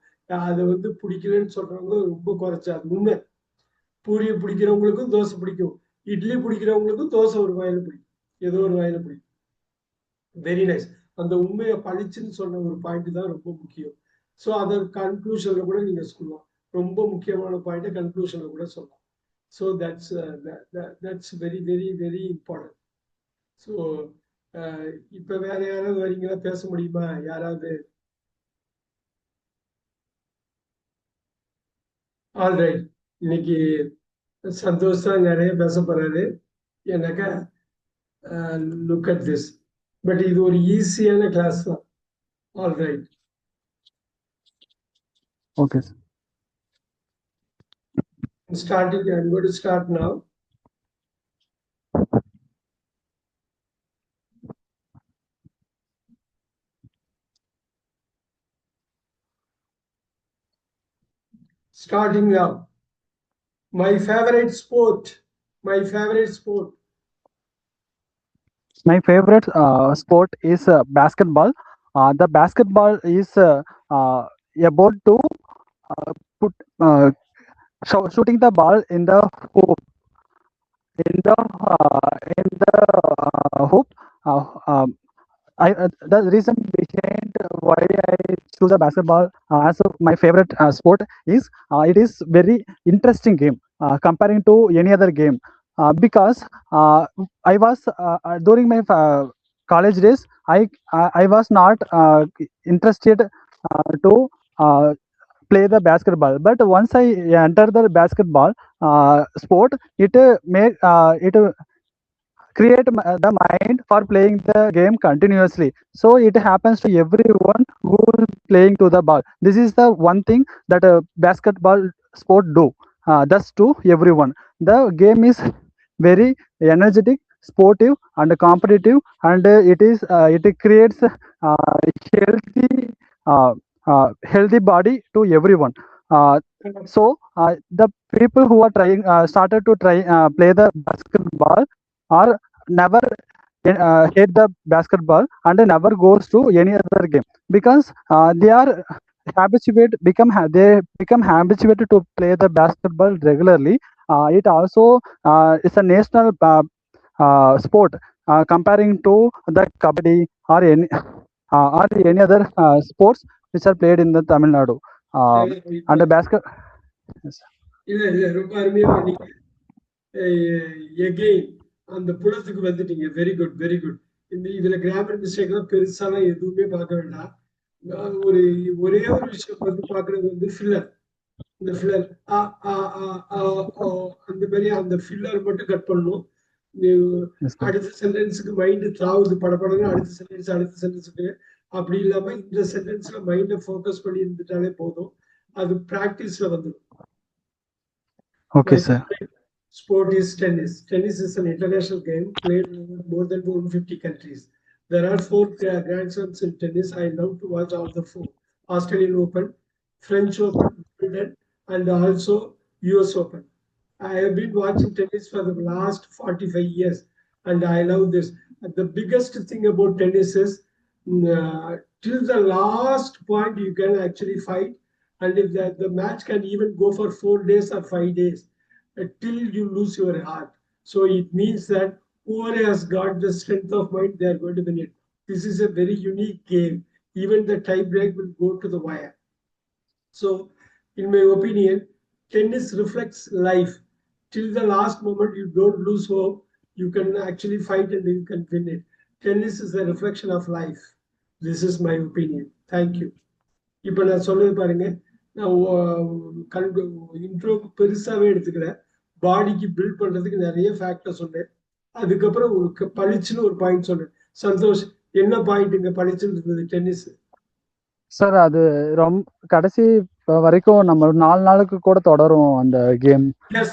அதை வந்து பிடிக்கலன்னு சொல்றவங்க ரொம்ப குறைச்சா. அது உண்மை. பூரியை பிடிக்கிறவங்களுக்கும் தோசை பிடிக்கும், இட்லி பிடிக்கிறவங்களுக்கும் தோசை ஒரு வாயில பிடிக்கும், ஏதோ ஒரு வாயில பிடிக்கும். Very nice. அந்த உண்மையை பழிச்சுன்னு சொன்ன ஒரு பாயிண்ட் தான் ரொம்ப முக்கியம். ஸோ அதை கன்க்ளூஷன்ல கூட நீங்க சொல்லலாம். ரொம்ப முக்கியமான பாயிண்ட் கன்க்ளூஷன்ல கூட சொல்லலாம். So that's very very very important. So இப்ப வேற யாராவது வரீங்களா? பேச முடியுமா யாராவது? ஆல்ரைட். இன்னைக்கு சந்தோஷ் தான் நிறைய பேச போறாரு. ஏன்னாக்கா லுக் அட் திஸ். பட் இது ஒரு ஈஸியான கிளாஸ் தான். Alright. Okay sir. Starting, I'm going to start now. Starting now. My favorite sport. My favorite sport. My favorite sport is basketball. The basketball is about to put shooting the ball in the hoop. In the hoop. The reason behind why I choose the basketball as my favorite sport is it is very interesting game comparing to any other game. Because I was during my college days, I was not interested to play the basketball. But once I entered the basketball sport, it create the mind for playing the game continuously. So it happens to everyone who is playing to the ball. This is the one thing that a basketball sport do. Thus to everyone. The game is very energetic, sportive, and competitive, and it creates healthy healthy body to everyone. So the people who are trying started to play the basketball are never hate the basketball and never goes to any other game, because they are they become habituated to play the basketball regularly. It also is a national sport comparing to the kabaddi or any other sports which are played in the Tamil Nadu. And the basket. Yes. இல்ல ரொம்ப அருமையா பண்ணீங்க. Again அந்த புலத்துக்கு வந்துட்டீங்க. Very good very good. இதுல grammar mistake எல்லாம் பெருசாலாம் எதுவுமே பார்க்க வேண்டாம். ஒரே ஒரு விஷயம் வந்து பாக்குறது வந்து ஃபில்லர். இந்த ஃபில்லர் அந்த மாதிரி அந்த ஃபில்லர் மட்டும் கட் பண்ணணும். Yes, sir. அடுத்த சென்டென்ஸுக்கு மைண்ட் தாவுது படப்படன்னு அடுத்த சென்டென்ஸுக்கு. அப்படி இல்லாம இந்த சென்டென்ஸ்ல மைண்ட ஃபோக்கஸ் பண்ணி இருந்துட்டாலே போதும். அது பிராக்டிஸ்ல வந்துடும். Okay, sir. Sport is tennis. Tennis is an international game played in more than 150 countries. There are 4 Grand Slams in tennis. I love to watch all the 4. Australian Open, French Open, Wimbledon, and also US Open. I have been watching tennis for the last 45 years, and I love this. The biggest thing about tennis is till the last point you can actually fight, and if the match can even go for 4 days or 5 days till you lose your heart. So it means that whoever has got the strength of mind, they are going to win it. This is a very unique game. Even the tie break will go to the wire. So, in my opinion, tennis reflects life. Till the last moment, you don't lose hope. You can actually fight and you can win it. Tennis is a reflection of life. This is my opinion. Thank you. இப்போ நான் சொல்றது பாருங்க, நான் இன்ட்ரோக்கு பெருசாவே எடுத்துக்கல. பாடிக்கு build பண்றதுக்கு நிறைய factor சொன்னேன். அதுக்கப்புறம் ஒரு பளிச்சுன்னு ஒரு பாயிண்ட் சொன்னேன். சந்தோஷ், என்ன பாயிண்ட் இங்க பளிச்சுன்னு இருந்தது டென்னிஸ்? சார் அது ரொம்ப கடைசி வரைக்கும் நம்ம 4 நாளுக்கு கூட தொடரும் அந்த கேம்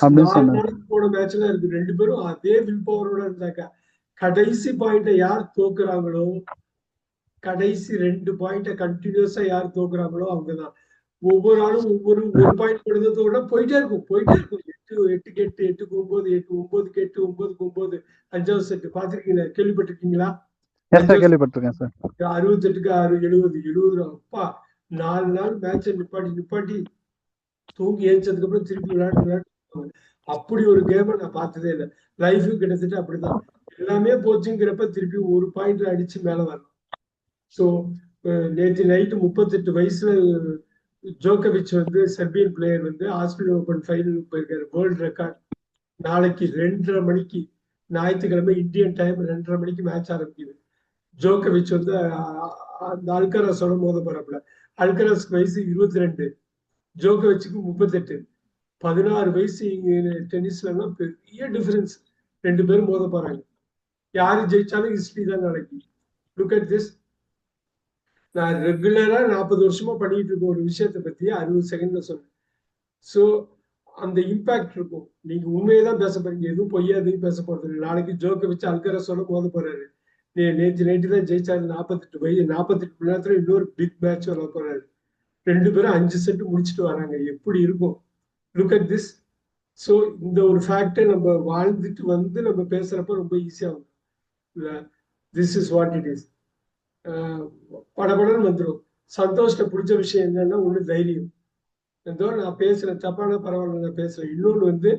அப்படின்னு 4 சொன்னாங்க. நாளுக்கு போன மேட்ச்ல இருக்கு. 2 பேரும் அதே வில் பவரோட இருந்தாக்கா கடைசி பாயிண்ட யார் தோக்குறாங்களோ, கடைசி 2 பாயிண்ட கண்டினியூஸா யார் தோக்குறாங்களோ அவங்கதான். ஒவ்வொரு ஆளும் ஒரு பாயிண்ட் கொடுத்ததோட போயிட்டே இருக்கும். 8க்கு 8, 8க்கு 9, 9க்கு 8, 9க்கு 9, 5வது செட் பாத்திருக்கீங்களா? கேள்விப்பட்டிருக்கீங்களா? கேள்விப்பட்டிருக்கேன் சார். 68க்கு 6, 70 அப்பா 4 நாள் மேட்ச நிப்பாட்டி தூங்கி ஏஞ்சதுக்கு அப்புறம் திருப்பி விளையாட்டு. அப்படி ஒரு கேம நான் பார்த்ததே இல்லை. லைஃபு கிட்டத்தட்ட அப்படிதான். எல்லாமே போச்சுங்கிறப்ப திருப்பி ஒரு பாயிண்ட் அடிச்சு மேல வரணும். ஸோ நேற்று நைட்டு 38 வயசுல ஜோக்கோவிச் செர்பியன் பிளேயர் ஆஸ்திரேலியன் ஓபன் ஃபைனலுக்கு போயிருக்காரு. World record. நாளைக்கு 2:30 மணிக்கு, ஞாயிற்றுக்கிழமை இந்தியன் டைம் 2:30 மணிக்கு மேட்ச் ஆரம்பிக்குது. ஜோக்கோவிச் அந்த அல்கராஸோட மோத போறாப்புல. அல்கராஸ்க்கு வயசு 22, ஜோக்கோவிச்சுக்கு 38. 16 வயசு டென்னிஸ்ல பெரிய டிஃபரன்ஸ். 2 பேரும் மோத போறாங்க. யாரு ஜெயிச்சாலும் ஹிஸ்டரி தான் நாளைக்கு. Look at this. நான் ரெகுலரா 40 வருஷமா பண்ணிட்டு இருக்க ஒரு விஷயத்தை பத்தி 60 செகண்ட்ல சொன்னேன். ஸோ அந்த இம்பாக்ட் இருக்கும். நீங்க உண்மையதான் பேச போறீங்க, எதுவும் பொய்யா எதுவும் பேச போறது. நாளைக்கு ஜோக்கோவிச் அல்கராஸோட மோத போறாரு. நேற்று நைட்டு தான் ஜெயிச்சாரு. 48 வயது, 48 மணி நேரத்துல இன்னொரு பிக் மேட்ச் வர போறாரு. 2 பேரும் 5 செட் முடிச்சுட்டு வராங்க. எப்படி இருக்கும்? Look at this. ஸோ இந்த ஒரு ஃபேக்டை நம்ம வாழ்ந்துட்டு நம்ம பேசுறப்ப ரொம்ப ஈஸியா இருக்கும். This is what it is. படபடன்னு வந்துடும். சந்தோஷ்ட பிடிச்ச விஷயம் என்னன்னா, ஒண்ணு தைரியம். ஏதோ நான் பேசுறேன், தப்பான பரவாயில்ல நான் பேசுறேன். இன்னொன்னு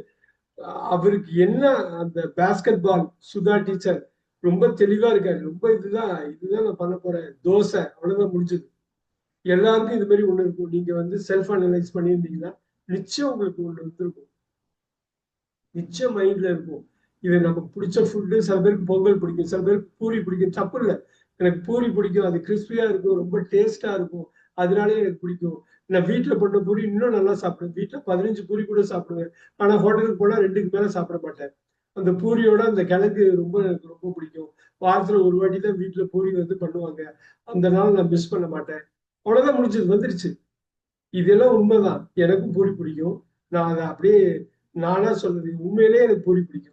அவருக்கு என்ன அந்த பேஸ்கெட் பால் சுதா டீச்சர் ரொம்ப தெளிவா இருக்காரு. ரொம்ப இதுதான் நான் பண்ண போறேன், தோசை அவ்வளவுதான் முடிஞ்சது. எல்லாருக்கும் இது மாதிரி ஒண்ணு இருக்கும். நீங்க செல்ஃப் அனலைஸ் பண்ணியிருந்தீங்கன்னா நிச்சயம் உங்களுக்கு ஒண்ணு இருக்கும். நிச்சயம் மைண்ட்ல இருக்கும். இது நமக்கு பிடிச்ச ஃபுட்டு. சில பேருக்கு பொங்கல் பிடிக்கும், சில பேருக்கு பூரி பிடிக்கும். தப்பு இல்லை, எனக்கு பூரி பிடிக்கும். அது கிறிஸ்பியா இருக்கும், ரொம்ப டேஸ்டா இருக்கும், அதனாலே எனக்கு பிடிக்கும். நான் வீட்டுல பண்ண பூரி இன்னும் நல்லா சாப்பிடுவேன். வீட்டுல 15 பூரி கூட சாப்பிடுவேன். ஆனா ஹோட்டலுக்கு போனா 2க்கு மேல சாப்பிட மாட்டேன். அந்த பூரியோட அந்த கிழங்கு எனக்கு ரொம்ப பிடிக்கும். வாரத்துல ஒரு வாட்டி தான் வீட்டுல பூரி பண்ணுவாங்க. அந்த நாள் நான் மிஸ் பண்ண மாட்டேன். அவ்வளவுதான், முடிஞ்சது, வந்துருச்சு. இதெல்லாம் உண்மைதான். எனக்கும் பூரி பிடிக்கும். நான் அதை அப்படியே நானா சொல்றது. உண்மையிலேயே எனக்கு பூரி பிடிக்கும்.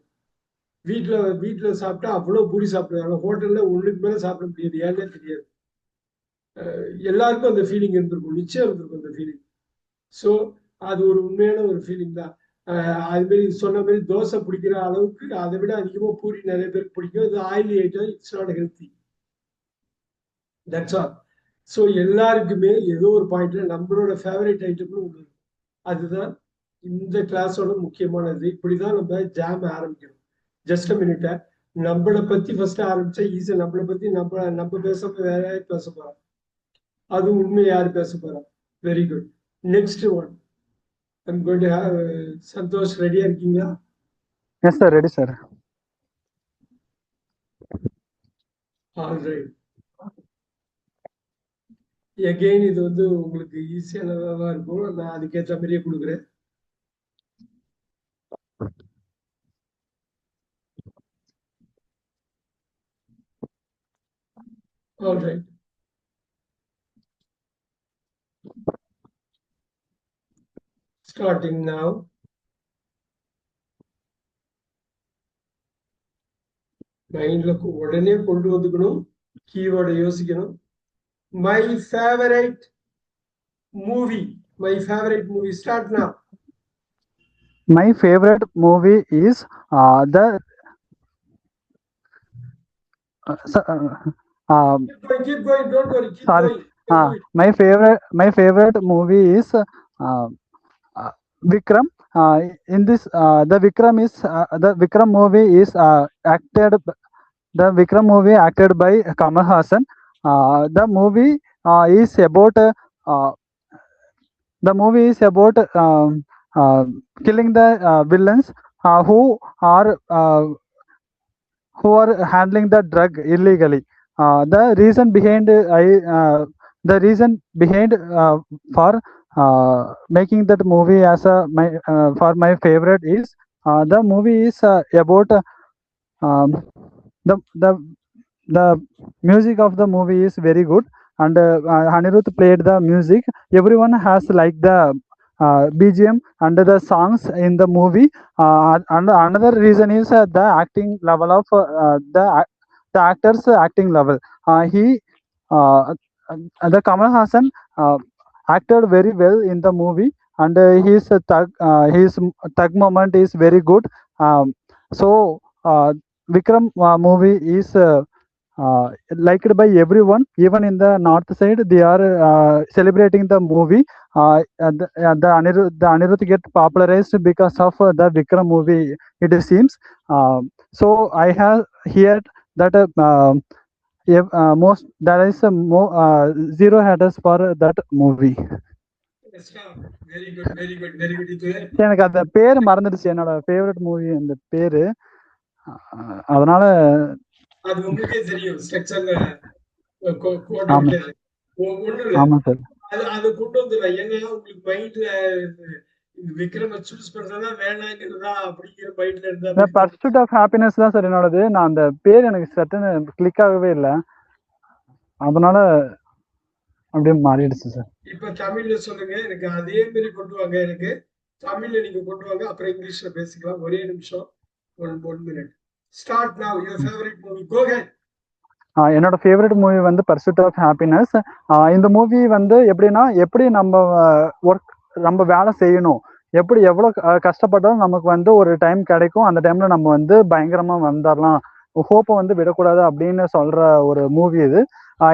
வீட்டுல சாப்பிட்டா அவ்வளவு பூரி சாப்பிடுவாங்க. ஹோட்டல்ல 1க்கு மேல சாப்பிட முடியாது. ஏன்னே தெரியாது. எல்லாருக்கும் அந்த ஃபீலிங் இருந்திருக்கும், நிச்சயம் இருந்திருக்கும் அந்த ஃபீலிங். ஸோ அது ஒரு உண்மையான ஒரு ஃபீலிங் தான். அது மாதிரி சொன்ன மாதிரி தோசை பிடிக்கிற அளவுக்கு அதை விட அதிகமா பூரி நிறைய பேருக்கு பிடிக்கும். இது oily item, it's not healthy. That's all. So எல்லாருக்குமே ஏதோ ஒரு பாயிண்ட்ல நம்மளோட ஃபேவரட் ஐட்டம்னு ஒன்று இருக்கும். அதுதான் இந்த கிளாஸோட முக்கியமானது. இப்படிதான் நம்ம ஜாம் ஆரம்பிக்கணும். ஜஸ்ட் அ மினிட்ட. நம்மளை பத்தி ஃபர்ஸ்ட் ஆரம்பிச்சா ஈஸியா. நம்மளை பத்தி நம்ம பேசாம வேற யாரும் பேச போறோம். அது உண்மை யாரு பேச போறா? Very good. Next one I'm going to have Santhosh. ரெடியா இருக்கீங்களா? Yes sir, ready sir. All right. Again இது வந்து உங்களுக்கு ஈஸியானதா தான் இருக்கும். நான் அதுக்கேற்ற மாதிரியே கொடுக்குறேன். All right. Starting now. மைண்ட்ல உடனே கொண்டு வந்துக்கணும், கீவேர்டை யோசிக்கணும். My favourite movie, my favourite movie. Start now. My favorite movie is the Keep going, don't worry, keep sorry. going. My favorite movie is Vikram. In this, the Vikram movie is acted. The Vikram movie acted by Kamal Hassan. The movie is about killing the villains who are handling the drug illegally. The reason behind for making that movie as for my favorite is the movie is about the music of the movie is very good, and Anirudh played the music. Everyone has liked the BGM and the songs in the movie. And another reason is the acting level of the actor's acting level. The Kamal Hassan acted very well in the movie, and his thug moment is very good. So Vikram movie is liked by everyone. Even in the north side, they are celebrating the movie. The Anirudh get popularized because of the Vikram movie, it seems. So I have heard that most there is zero haters for that movie. Very good, very good, very good. எனக்கு அந்த பேரு மறந்துடுச்சு, என்னோட favourite movie அந்த பேரு. அதனால அது உங்களுக்கே தெரியும் ஸ்ட்ரக்சர்ல ஆமா சார். அது கொண்டு வந்துடலாம். ஏன்னா உங்களுக்கு மைண்ட்ல விக்ரம சூஸ் பண்றதா வேணாங்கிறதா அப்படிங்கிற மைண்ட்ல இருந்தா பர்சூட் ஆஃப் ஹாப்பினஸ் தான் சார் என்னோடது. நான் அந்த பேர் எனக்கு சட்டுன்னு கிளிக் ஆகவே இல்லை, அதனால அப்படியே மாறிடுச்சு சார். இப்ப தமிழ்ல சொல்லுங்க, எனக்கு அதே மாதிரி கொண்டு வாங்க. எனக்கு தமிழ்ல நீங்க கொண்டு வாங்க, அப்புறம் இங்கிலீஷ்ல பேசிக்கலாம். ஒரே நிமிஷம், 1 minute. Start now. Your favorite movie, go ahead. என்னோட ஃபேவரட் மூவி வந்து பர்சூட் ஆஃப் ஹாப்பினஸ். இந்த மூவி வந்து எப்படின்னா, எப்படி நம்ம வேலை செய்யணும், எப்படி எவ்வளோ கஷ்டப்பட்டாலும் நமக்கு வந்து ஒரு டைம் கிடைக்கும், அந்த டைம்ல நம்ம வந்து பயங்கரமா வந்துடலாம், ஹோப்பை வந்து விடக்கூடாது அப்படின்னு சொல்ற ஒரு மூவி இது.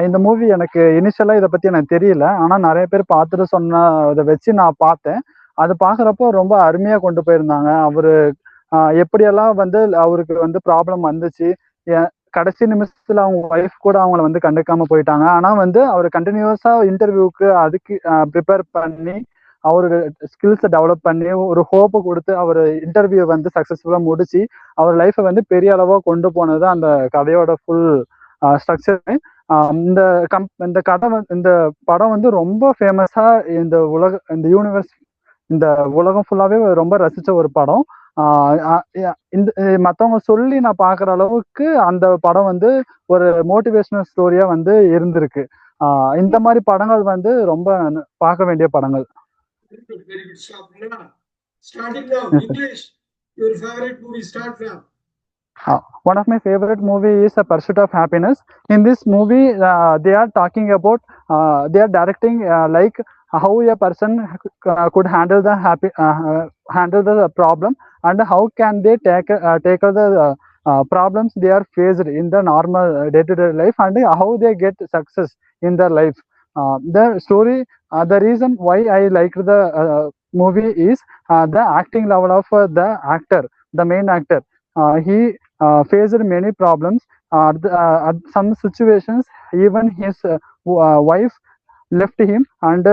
இந்த மூவி எனக்கு இனிஷியலா இதை பத்தி எனக்கு தெரியல, ஆனா நிறைய பேர் பார்த்துட்டு சொன்ன இதை வச்சு நான் பார்த்தேன். அது பாக்குறப்போ ரொம்ப அருமையா கொண்டு போயிருந்தாங்க. அவரு எப்படியெல்லாம் வந்து அவருக்கு வந்து ப்ராப்ளம் வந்துச்சு, கடைசி நிமிஷத்துல அவங்க ஒய்ஃப் கூட அவங்கள வந்து கண்டுக்காம போயிட்டாங்க. ஆனா வந்து அவர் கண்டினியூஸா இன்டர்வியூக்கு அதுக்கு ப்ரிப்பேர் பண்ணி அவரு ஸ்கில்ஸை டெவலப் பண்ணி ஒரு ஹோப்பை கொடுத்து அவர் இன்டர்வியூ வந்து சக்சஸ்ஃபுல்லா முடிச்சு அவர் லைஃபை வந்து பெரிய அளவா கொண்டு போனது அந்த கதையோட ஃபுல் ஸ்ட்ரக்சர். இந்த கதை இந்த படம் வந்து ரொம்ப ஃபேமஸா இந்த யூனிவர்ஸ், இந்த உலகம் ஃபுல்லாவே ரொம்ப ரசிச்ச ஒரு படம். மற்றவங்க சொல்லி நான் பாக்குற அளவுக்கு அந்த படம் வந்து ஒரு மோட்டிவேஷனல் ஸ்டோரியா வந்து இருந்திருக்கு. இந்த மாதிரி படங்கள் வந்து ரொம்ப பார்க்க வேண்டிய படங்கள். One of my favorite movie is A Pursuit of Happiness. In this movie, they are talking about, they are directing like how a person could handle the problem, and how can they tackle the problems they are faced in the normal day-to-day life, and how they get success in their life. The story, the reason why I like the movie is the acting level of the actor, the main actor. He faced many problems. At some situations, even his wife left him and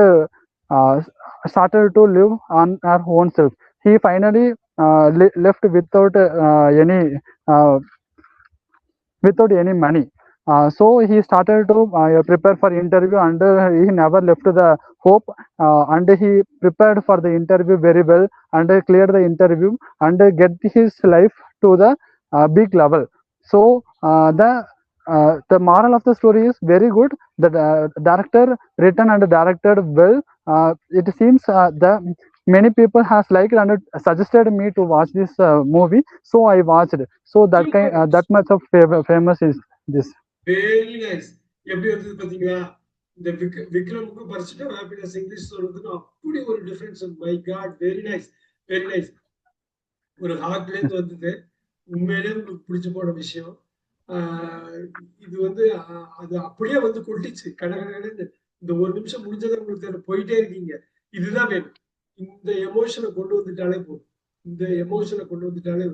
started to live on her own self. He finally left without any money. So he started to prepare for interview, and he never left the hope, and he prepared for the interview very well, and cleared the interview, and get his life to the big level. So the moral of the story is very good. The director written and directed well. It seems the many people has liked and suggested me to watch this movie, so I watched. So that much of famous is this. Very nice. எப்படி வந்தது பாத்தீங்களா? இந்த விக்ரமுக்கும் பரிசுட்டும் happiness English சொல்றதுக்கும் அப்படி ஒரு difference. My God, very nice, very nice. ஒரு ஹார்ட்ல இருந்து வந்தது. உண்மையிலே உங்களுக்கு பிடிச்சு போன விஷயம். இது வந்து அது அப்படியே வந்து கொட்டிச்சு கடகடன்னு. இந்த ஒரு நிமிஷம் முடிஞ்சதை உங்களுக்கு போயிட்டே இருக்கீங்க. இதுதான் வேணும். இந்த எமோஷனை கொண்டு வந்துட்டாலே போதும். இந்த எமோஷனை கொண்டு வந்துட்டாலே.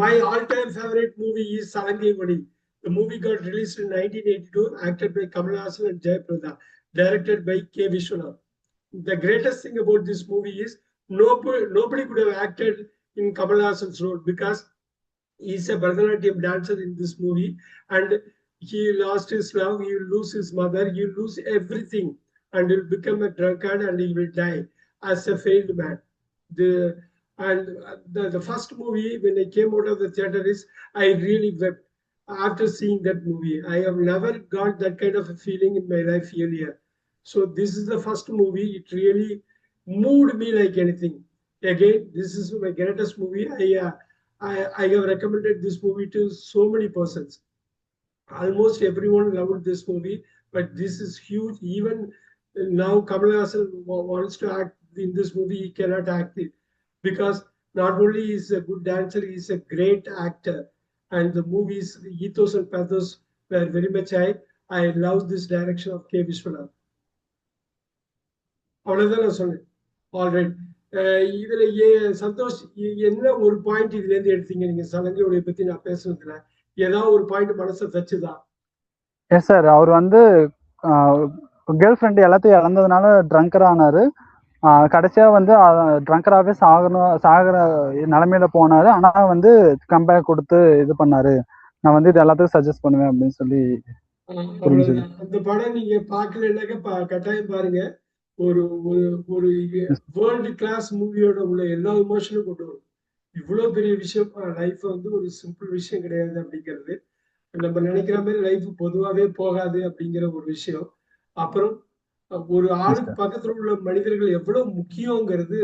My all time favourite movie is சலங்கை மணி. The movie got released in 1982, acted by Kamal Haasan and Jayaprada, directed by K. Vishwanath. The greatest thing about this movie is nobody could have acted in Kamal Haasan's role, because he's a Bharatanatyam dancer in this movie, and he lost his love, he will lose his mother, he will lose everything, and he'll become a drunkard, and he will die as a failed man. The first movie when I came out of the theater is I really wept after seeing that movie. I have never got that kind of a feeling in my life earlier. So this is the first movie. It really moved me like anything. Again, this is my greatest movie. I have recommended this movie to so many persons. Almost everyone loved this movie, but this is huge. Even now Kamal Haasan wants to act in this movie. He cannot act it, because not only is a good dancer, he is a great actor. And the movie's ethos and pathos were very much high. I love this direction of K. Vishwanath. அவ்வளவுதான் நான் சொன்னேன். Alright. இதுல சந்தோஷ் என்ன ஒரு point இதுல இருந்து எடுத்தீங்க நீங்க சலங்கையோட பத்தி நான் பேசுனதுல? ஏதாவது ஒரு பாயிண்ட் மனசை தச்சுதா? Yes sir. அவர் வந்து கேர்ள் ஃப்ரெண்ட் எல்லாத்தையும் இழந்ததுனால ட்ரங்கர் ஆனாரு. கடைசியா வந்து ட்ரங்கராகவே சாகிற நிலைமையில போனாரு. ஆனா வந்து கம்பேக் கொடுத்து இது பண்ணாரு. நான் வந்து இது எல்லாத்துக்கும் சஜஸ்ட் பண்ணுவேன் அப்படின்னு சொல்லி. அந்த படம் நீங்க பாக்கலன்னாக்க கட்டாயம் பாருங்க. ஒரு ஒரு வேர்ல்டு கிளாஸ் மூவியோட உள்ள எல்லா எமோஷனும் கொண்டு வரும். இவ்வளவு பெரிய விஷயம். லைஃப் வந்து ஒரு சிம்பிள் விஷயம் கிடையாது அப்படிங்கிறது. நம்ம நினைக்கிற மாதிரி லைஃப் பொதுவாகவே போகாது அப்படிங்கிற ஒரு விஷயம். அப்புறம் ஒரு ஆளுக்கு பக்கத்துல உள்ள மனிதர்கள் எவ்வளவு முக்கியங்கிறது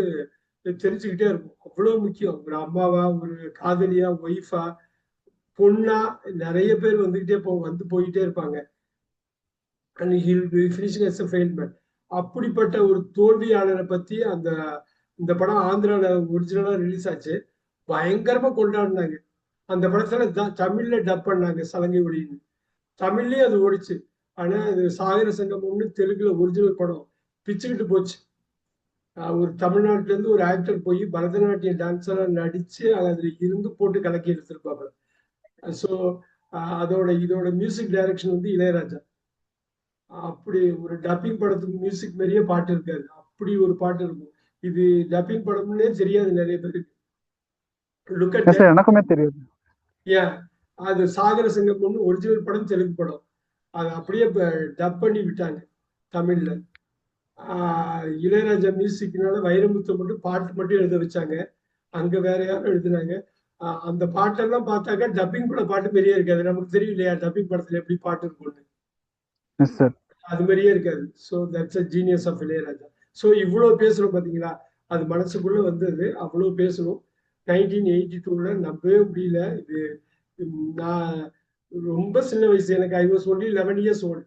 தெரிஞ்சுக்கிட்டே இருக்கும். அவ்வளவு முக்கியம். ஒரு அம்மாவா, ஒரு காதலியா, ஒய்ஃபா, பொண்ணா, நிறைய பேர் வந்துகிட்டே வந்து போயிட்டே இருப்பாங்க. And he'll be finishing as a failed man. அப்படிப்பட்ட ஒரு தோல்வியாளரை பத்தி இந்த படம் ஆந்திரால ஒரிஜினலா ரிலீஸ் ஆச்சு. பயங்கரமா கொண்டாடினாங்க. அந்த படத்துல தமிழ்ல டப் பண்ணாங்க சலங்கை ஒளின்னு. தமிழ்லயே அது ஓடிச்சு. ஆனா அது சாகர சங்கமம்னு தெலுங்குல ஒரிஜினல் படம் பிச்சுக்கிட்டு போச்சு. ஒரு தமிழ்நாட்டுல இருந்து ஒரு ஆக்டர் போய் பரதநாட்டிய டான்ஸரா நடிச்சு அதுல இருந்து போட்டு கலக்கி எடுத்திருப்பாங்க. ஸோ இதோட மியூசிக் டைரக்ஷன் வந்து இளையராஜா. அப்படி ஒரு டப்பிங் படத்துக்கு மியூசிக் மாதிரியே பாட்டு இருக்காது. அப்படி ஒரு பாட்டு இருக்கும். இது டப்பிங் படம்னே தெரியாது நிறைய பேருக்கு. எனக்குமே தெரியாது. ஏன் அது சாகர சங்கமம்னு ஒரிஜினல் படம், தெலுங்கு படம். அது அப்படியே டப் பண்ணி விட்டாங்க தமிழ்ல. இளையராஜா மியூசிக்னால வைரமுத்து மட்டும் பாட்டு மட்டும் எழுத வச்சாங்க. அங்க வேற யாரும் எழுதுனாங்க. அந்த பாட்டெல்லாம் பார்த்தாக்க டப்பிங் பட பாட்டு மாதிரியே இருக்காது. நமக்கு தெரியும் இல்லையா டப்பிங் படத்துல எப்படி பாட்டு இருக்கும்னு. அது மாதிரியே இருக்காது. So that's a genius of Ilaiyaraaja. So இவ்வளவு பேசணும் பாத்தீங்களா? அது மனசுக்குள்ள வந்தது. அவ்வளவு பேசணும். 1982 நம்பவே முடியல. இது நான் ரொம்ப சின்ன வயசு. எனக்கு I was only 11 years old.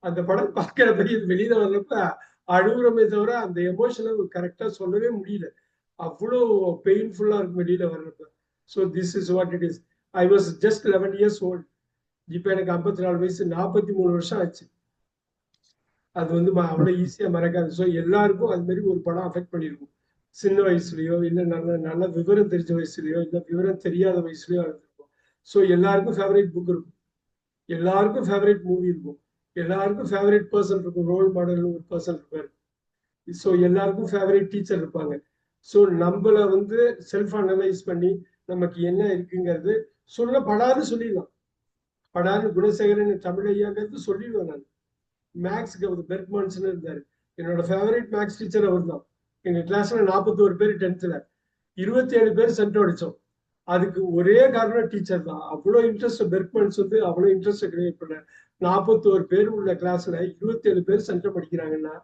அந்த படம் பார்க்கிறப்ப இது வெளியில வர்றப்ப அழுகுறமே தவிர அந்த எமோஷனை கரெக்டா சொல்லவே முடியல. அவ்வளோ பெயின்ஃபுல்லா இருக்கும் வெளியில வர்றப்ப. So this is what it is. I was just 11 years old. இப்ப எனக்கு 54 வயசு, 43 வருஷம் ஆச்சு. அது வந்து அவ்வளவு ஈஸியா மறக்காது. ஸோ எல்லாருக்கும் அது மாதிரி ஒரு படம் அஃபெக்ட் பண்ணிருக்கும். சின்ன வயசுலயோ இல்ல நல்ல விவரம் தெரிஞ்ச வயசுலயோ இல்ல விவரம் தெரியாத வயசுலயோ இருக்கும். ஸோ எல்லாருக்கும் ஃபேவரட் புக் இருக்கும், எல்லாருக்கும் ஃபேவரட் மூவி இருக்கும், எல்லாருக்கும் ஃபேவரட் பர்சன் இருக்கும், ரோல் மாடல்னு ஒரு பர்சன் இருப்பாரு. ஸோ எல்லாருக்கும் ஃபேவரட் டீச்சர் இருப்பாங்க. ஸோ நம்மள வந்து செல்ஃப் அனலைஸ் பண்ணி நமக்கு என்ன இருக்குங்கிறது சொல்லப்படாது சொல்லிடலாம். படான்னு குணசேகரன் தமிழ் ஐயாங்கிறது சொல்லிடுவேன் நான். மேக்ஸுக்கு அவர் பெர்க்மான்ஸ்னு இருந்தாரு. என்னோட ஃபேவரட் மேக்ஸ் டீச்சர் அவர் தான். எங்க கிளாஸ்ல 41 பேர் 10th 27 பேர் சென்டம் அடிச்சோம். அதுக்கு ஒரே காரணம் டீச்சர் தான். அவ்வளோ இன்ட்ரெஸ்ட் பெர்க்மன்ஸ் வந்து அவ்வளோ இன்ட்ரெஸ்ட் கிடையாது. இப்ப 41 பேர் உள்ள கிளாஸ்ல 27 பேர் சென்டம் அடிக்கிறாங்கன்னா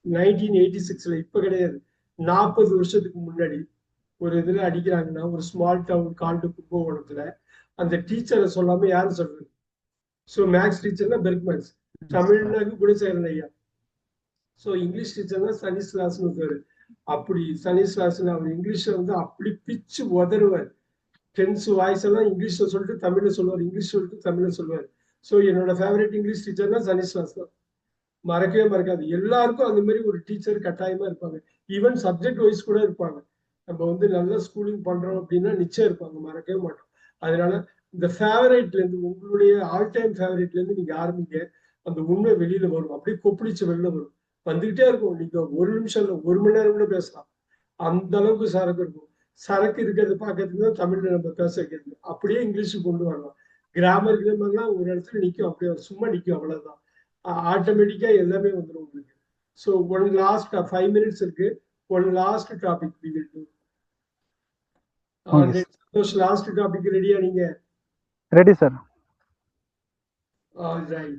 1986 இப்ப கிடையாது, 40 வருஷத்துக்கு முன்னாடி ஒரு இதுல அடிக்கிறாங்கன்னா ஒரு ஸ்மால் டவுன் கால்டு கும்பகோணத்துல அந்த டீச்சரை சொல்லாம யாரும் சொல்றது? ஸோ மேக்ஸ் டீச்சர்னா பெர்க்மன்ஸ், தமிழ்னாக்கு குணசேகரன் ஐயா. ஸோ இங்கிலீஷ் டீச்சர்னா சனிஸ்லாஸ்னு பேரு. அப்படி சனிஸ்லாஸ்னு அவர் இங்கிலீஷ்ல வந்து அப்படி பிச்சு உதறுவார். டென்ஸ் வாய்ஸ் எல்லாம் இங்கிலீஷ்ல சொல்லிட்டு தமிழ்ல சொல்லுவார், இங்கிலீஷ் சொல்லிட்டு தமிழ்ல சொல்லுவார். ஸோ என்னோட ஃபேவரட் இங்கிலீஷ் டீச்சர்னா சனிஸ்லாஸ் தான். மறக்கவே மறக்காது. எல்லாருக்கும் அந்த மாதிரி ஒரு டீச்சர் கட்டாயமா இருப்பாங்க. ஈவன் சப்ஜெக்ட் வைஸ் கூட இருப்பாங்க. நம்ம வந்து நல்ல ஸ்கூலிங் பண்றோம் அப்படின்னா நிச்சயம் இருப்பாங்க, மறக்கவே மாட்டோம். அதனால இந்த ஃபேவரட்ல இருந்து, உங்களுடைய ஆல் டைம் ஃபேவரட்ல இருந்து நீங்க ஆரம்பிங்க. அந்த உண்மை வெளியில வரும், அப்படியே கொப்பளிச்சு வெளில வரும், வந்துகிட்டே இருக்கும். நீங்க ஒரு நிமிஷம் இல்லை, 1 மணி நேரம் கூட பேசலாம். அந்த அளவுக்கு சரக்கு இருக்கும். சரக்கு இருக்கிறத பார்க்கறதுக்கு தான் தமிழ்ல நம்ம பேச வைக்கிறது. அப்படியே இங்கிலீஷுக்கு கொண்டு வரலாம். கிராமர் கிராமர்லாம் ஒரு இடத்துல நிற்கும், அப்படியே சும்மா நிற்கும், அவ்வளவுதான். ஆட்டோமேட்டிக்கா எல்லாமே வந்துடும் உங்களுக்கு. ஸோ ஒன் லாஸ்ட் 5 minutes இருக்கு. One last topic we will do. Santhosh, last topic ரெடியா நீங்க? Ready sir. ரைட்.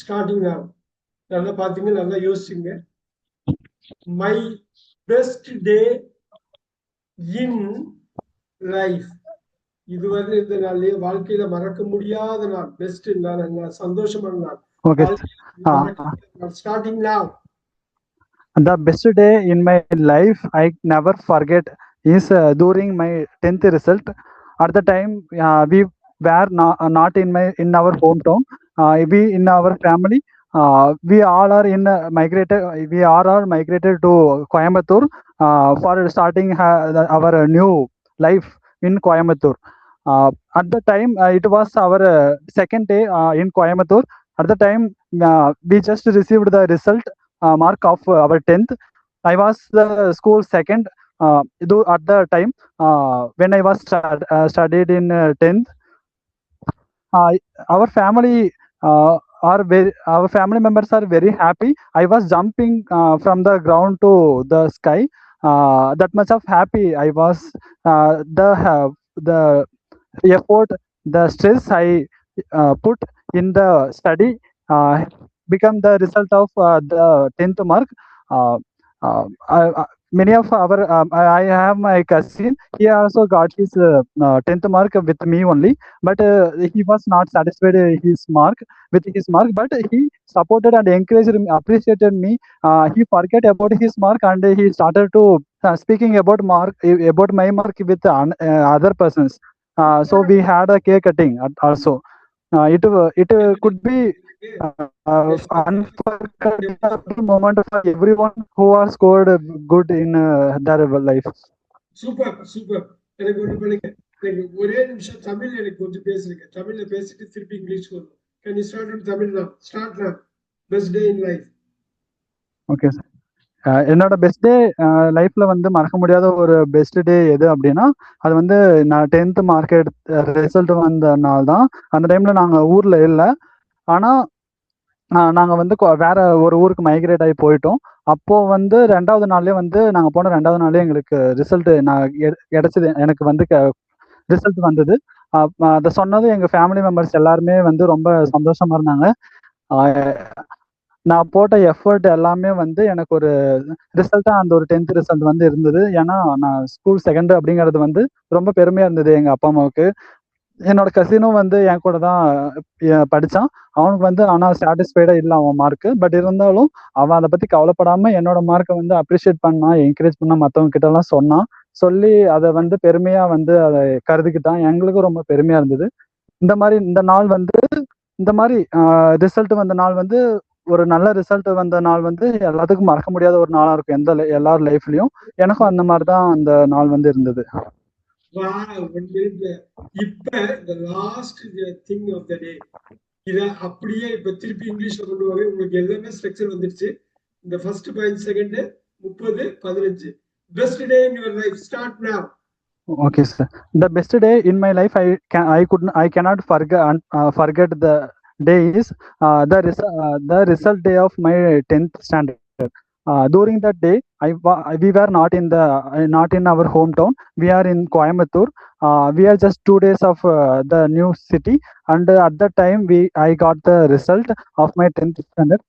ஸ்டார்டிங் நல்லா பாத்தீங்க, நல்லா யோசிச்சுங்க. My best day in life. இதுவரை இந்த நாள்லயே வாழ்க்கையில மறக்க முடியாத நாள், பெஸ்ட் நாள், சந்தோஷமான நாள். Okay. Starting now. The best day in my life I never forget is during my 10th result. At the time we were not in our hometown. We in our family we all are migrated to Coimbatore for starting our new life in Coimbatore. At the time it was our second day in Coimbatore. At the time we just received the result mark of our 10th. I was the school second at the time when I was studied in 10th. Our family our family members are very happy. I was jumping from the ground to the sky. That much of happy I was. The effort, the stress I put in the study become the result of the 10th mark. Many of our I have my cousin, he also got his 10th mark with me only, but he was not satisfied with his mark, but he supported and encouraged me, appreciated me. He forget about his mark and he started to speaking about my mark with other persons. So we had a cake cutting also. It could be unforgettable moment for everyone who has scored good in their life. Super super. எனக்கு ஒண்ணு பண்ணுங்க, எனக்கு ஒரே நிமிஷம் தமிழ் எனக்கு கொஞ்சம் பேசுறீங்க. தமிழ்ல பேசிட்டு திருப்பி இங்கிலீஷ் வரும். Can you start in Tamil now? Start now. Best day in life. Okay sir. என்னோட பெஸ்ட் டே லைஃப்ல வந்து மறக்க முடியாத ஒரு பெஸ்ட் டே எது அப்படின்னா, அது வந்து நான் 10th மார்க் ரிசல்ட் வந்த நாள் தான். அந்த டைம்ல நாங்க ஊர்ல இல்லை, ஆனா நாங்க வந்து வேற ஒரு ஊருக்கு மைக்ரேட் ஆகி போயிட்டோம். அப்போ வந்து 2வது நாள்லயே வந்து நாங்க போன 2வது நாள்லயே எங்களுக்கு ரிசல்ட் கிடைச்சது. எனக்கு வந்து ரிசல்ட் வந்தது. அதை சொன்னது எங்க ஃபேமிலி மெம்பர்ஸ் எல்லாருமே வந்து ரொம்ப சந்தோஷமா இருந்தாங்க. நான் போட்ட எஃபர்ட் எல்லாமே வந்து எனக்கு ஒரு ரிசல்ட்டா அந்த ஒரு 10th ரிசல்ட் வந்து இருந்தது. ஏன்னா நான் ஸ்கூல் செகண்ட் அப்படிங்கிறது வந்து ரொம்ப பெருமையா இருந்தது எங்க அப்பா அம்மாவுக்கு. என்னோட கசினும் வந்து என் கூட தான் படிச்சான். அவனுக்கு வந்து ஆனா சாட்டிஸ்ஃபைடா இல்லை அவன் மார்க். பட் இருந்தாலும் அவன் அதை பத்தி கவலைப்படாம என்னோட மார்க்கை வந்து அப்ரிஷியேட் பண்ணான், என்கரேஜ் பண்ணா, மற்றவங்க கிட்ட எல்லாம் சொன்னான். சொல்லி அதை வந்து பெருமையா வந்து அதை கருதிக்கிட்டான். எங்களுக்கும் ரொம்ப பெருமையா இருந்தது. இந்த நாள் வந்து இந்த மாதிரி ரிசல்ட் வந்த நாள் வந்து ஒரு நல்ல ரிசல்ட் வந்த நாள் வந்து எல்லாத்துக்கும் மறக்க முடியாத ஒரு நாளா இருக்கும் எல்லார் லைஃப்லயும். எனக்கும் அந்த மாதிரிதான் அந்த நாள் வந்து இருந்தது. இப்ப இந்த லாஸ்ட் திங் ஆஃப் த டே இத அப்படியே இப்ப திருப்பி இங்கிலீஷ்ல கொண்டு வாங்க. உங்களுக்கு எல்லாமே ஸ்ட்ரக்சர் வந்துருச்சு. இந்த first 5 second 30 15 best day in your life start நவ. Okay, sir. The best day in my life, I cannot forget the day is the result day of my 10th standard. During that day, we were not in our hometown. We are in Coimbatore. We are just 2 days of the new city, and at that time I got the result of my 10th standard.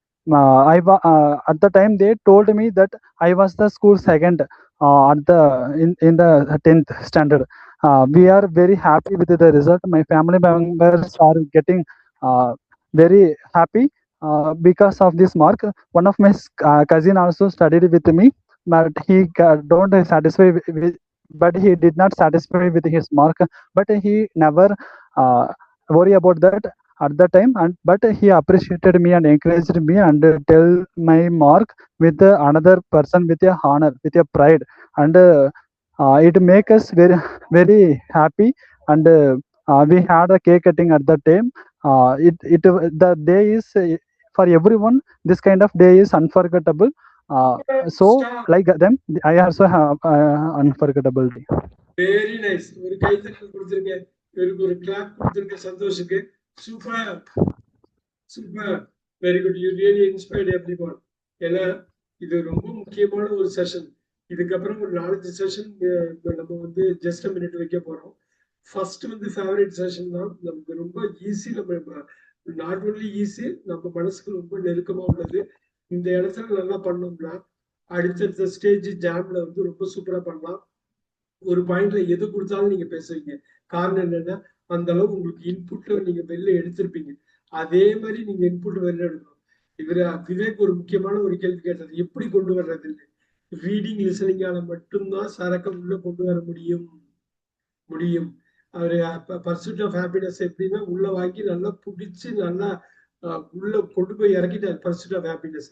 At the time they told me that I was the school second in the 10th standard. We are very happy with the result. My family members are getting very happy because of this mark. One of my cousin also studied with me, but he don't satisfy but he did not satisfy with his mark. But he never worry about that at the time, but he appreciated me and encouraged me and tell my mark with another person with a honor, with a pride, and it make us very happy. And we had a cake cutting at the time. The day is for everyone. This kind of day is unforgettable. So like them, I also have unforgettable day. Very nice. ஒரு கைத்தட்டல் கொடுத்துருங்க, இவருக்கு ஒரு clap கொடுத்துருங்க சந்தோஷுக்கு. Super super, very good. You really inspired everyone. ஏன்னா இது ரொம்ப முக்கியமான ஒரு செஷன். இதுக்கப்புறம் ஒரு 4 செஷன் நம்ம வந்து ஜஸ்ட் மினிட் வைக்க போறோம். ஃபர்ஸ்ட் வந்து ஃபேவரட் செஷன் தான். நமக்கு ரொம்ப ஈஸி. நம்ம நாட் ஒன்லி ஈஸி, நம்ம மனசுக்கு ரொம்ப நெருக்கமா உள்ளது. இந்த இடத்துல நல்லா பண்ணோம்னா அடுத்தடுத்த ஸ்டேஜ் ஜாம்ல வந்து ரொம்ப சூப்பரா பண்ணலாம். ஒரு பாயிண்ட்ல எது கொடுத்தாலும் நீங்க பேசுவீங்க. காரணம் என்னன்னா அந்த அளவு உங்களுக்கு இன்புட்ல நீங்க வெளில எடுத்திருப்பீங்க. அதே மாதிரி நீங்க இன்புட் வெளில எடுக்கணும். இவரு விவேக் ஒரு முக்கியமான ஒரு கேள்வி கேட்டது, எப்படி கொண்டு வர்றது? ரீடிங் லிசனிங்கால மட்டும்தான் சரக்க உள்ள கொண்டு வர முடியும். அவரு பர்சூட் ஆஃப் ஹாப்பினஸ் எப்படின்னா உள்ள வாங்கி நல்லா பிடிச்சு நல்லா உள்ள கொண்டு போய் இறக்கிட்டாரு பர்சூட் ஆஃப் ஹாப்பினஸ்.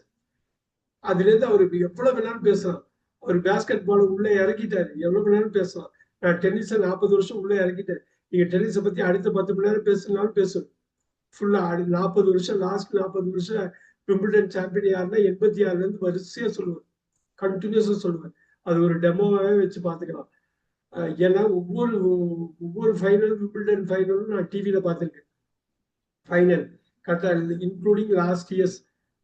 அதுல இருந்து அவரு எவ்வளவு வேணாலும் பேசலாம். அவர் பேஸ்கெட் பால் உள்ள இறக்கிட்டாரு, எவ்வளவு மணி நேரம் பேசலாம். நான் டென்னிஸை 40 வருஷம் உள்ள இறக்கிட்டேன். நீங்க டென்னிஸை பத்தி அடுத்த 10 மணி நேரம் பேசினாலும் பேசும். ஃபுல்லா 40 வருஷம், லாஸ்ட் 40 வருஷம் விம்பிள்டன் சாம்பியன் யாருன்னா 86ல இருந்து வரிசையா சொல்லுவேன், கண்டினியூஸா சொல்லுவேன். அது ஒரு டெமோவாவே வச்சு பாத்துக்கலாம். ஏன்னா ஒவ்வொரு ஃபைனல், விம்பிள்டன் ஃபைனலும் நான் டிவியில பார்த்துருக்கேன். ஃபைனல் கரெக்டா இன்க்ளூடிங் லாஸ்ட் இயர்ஸ்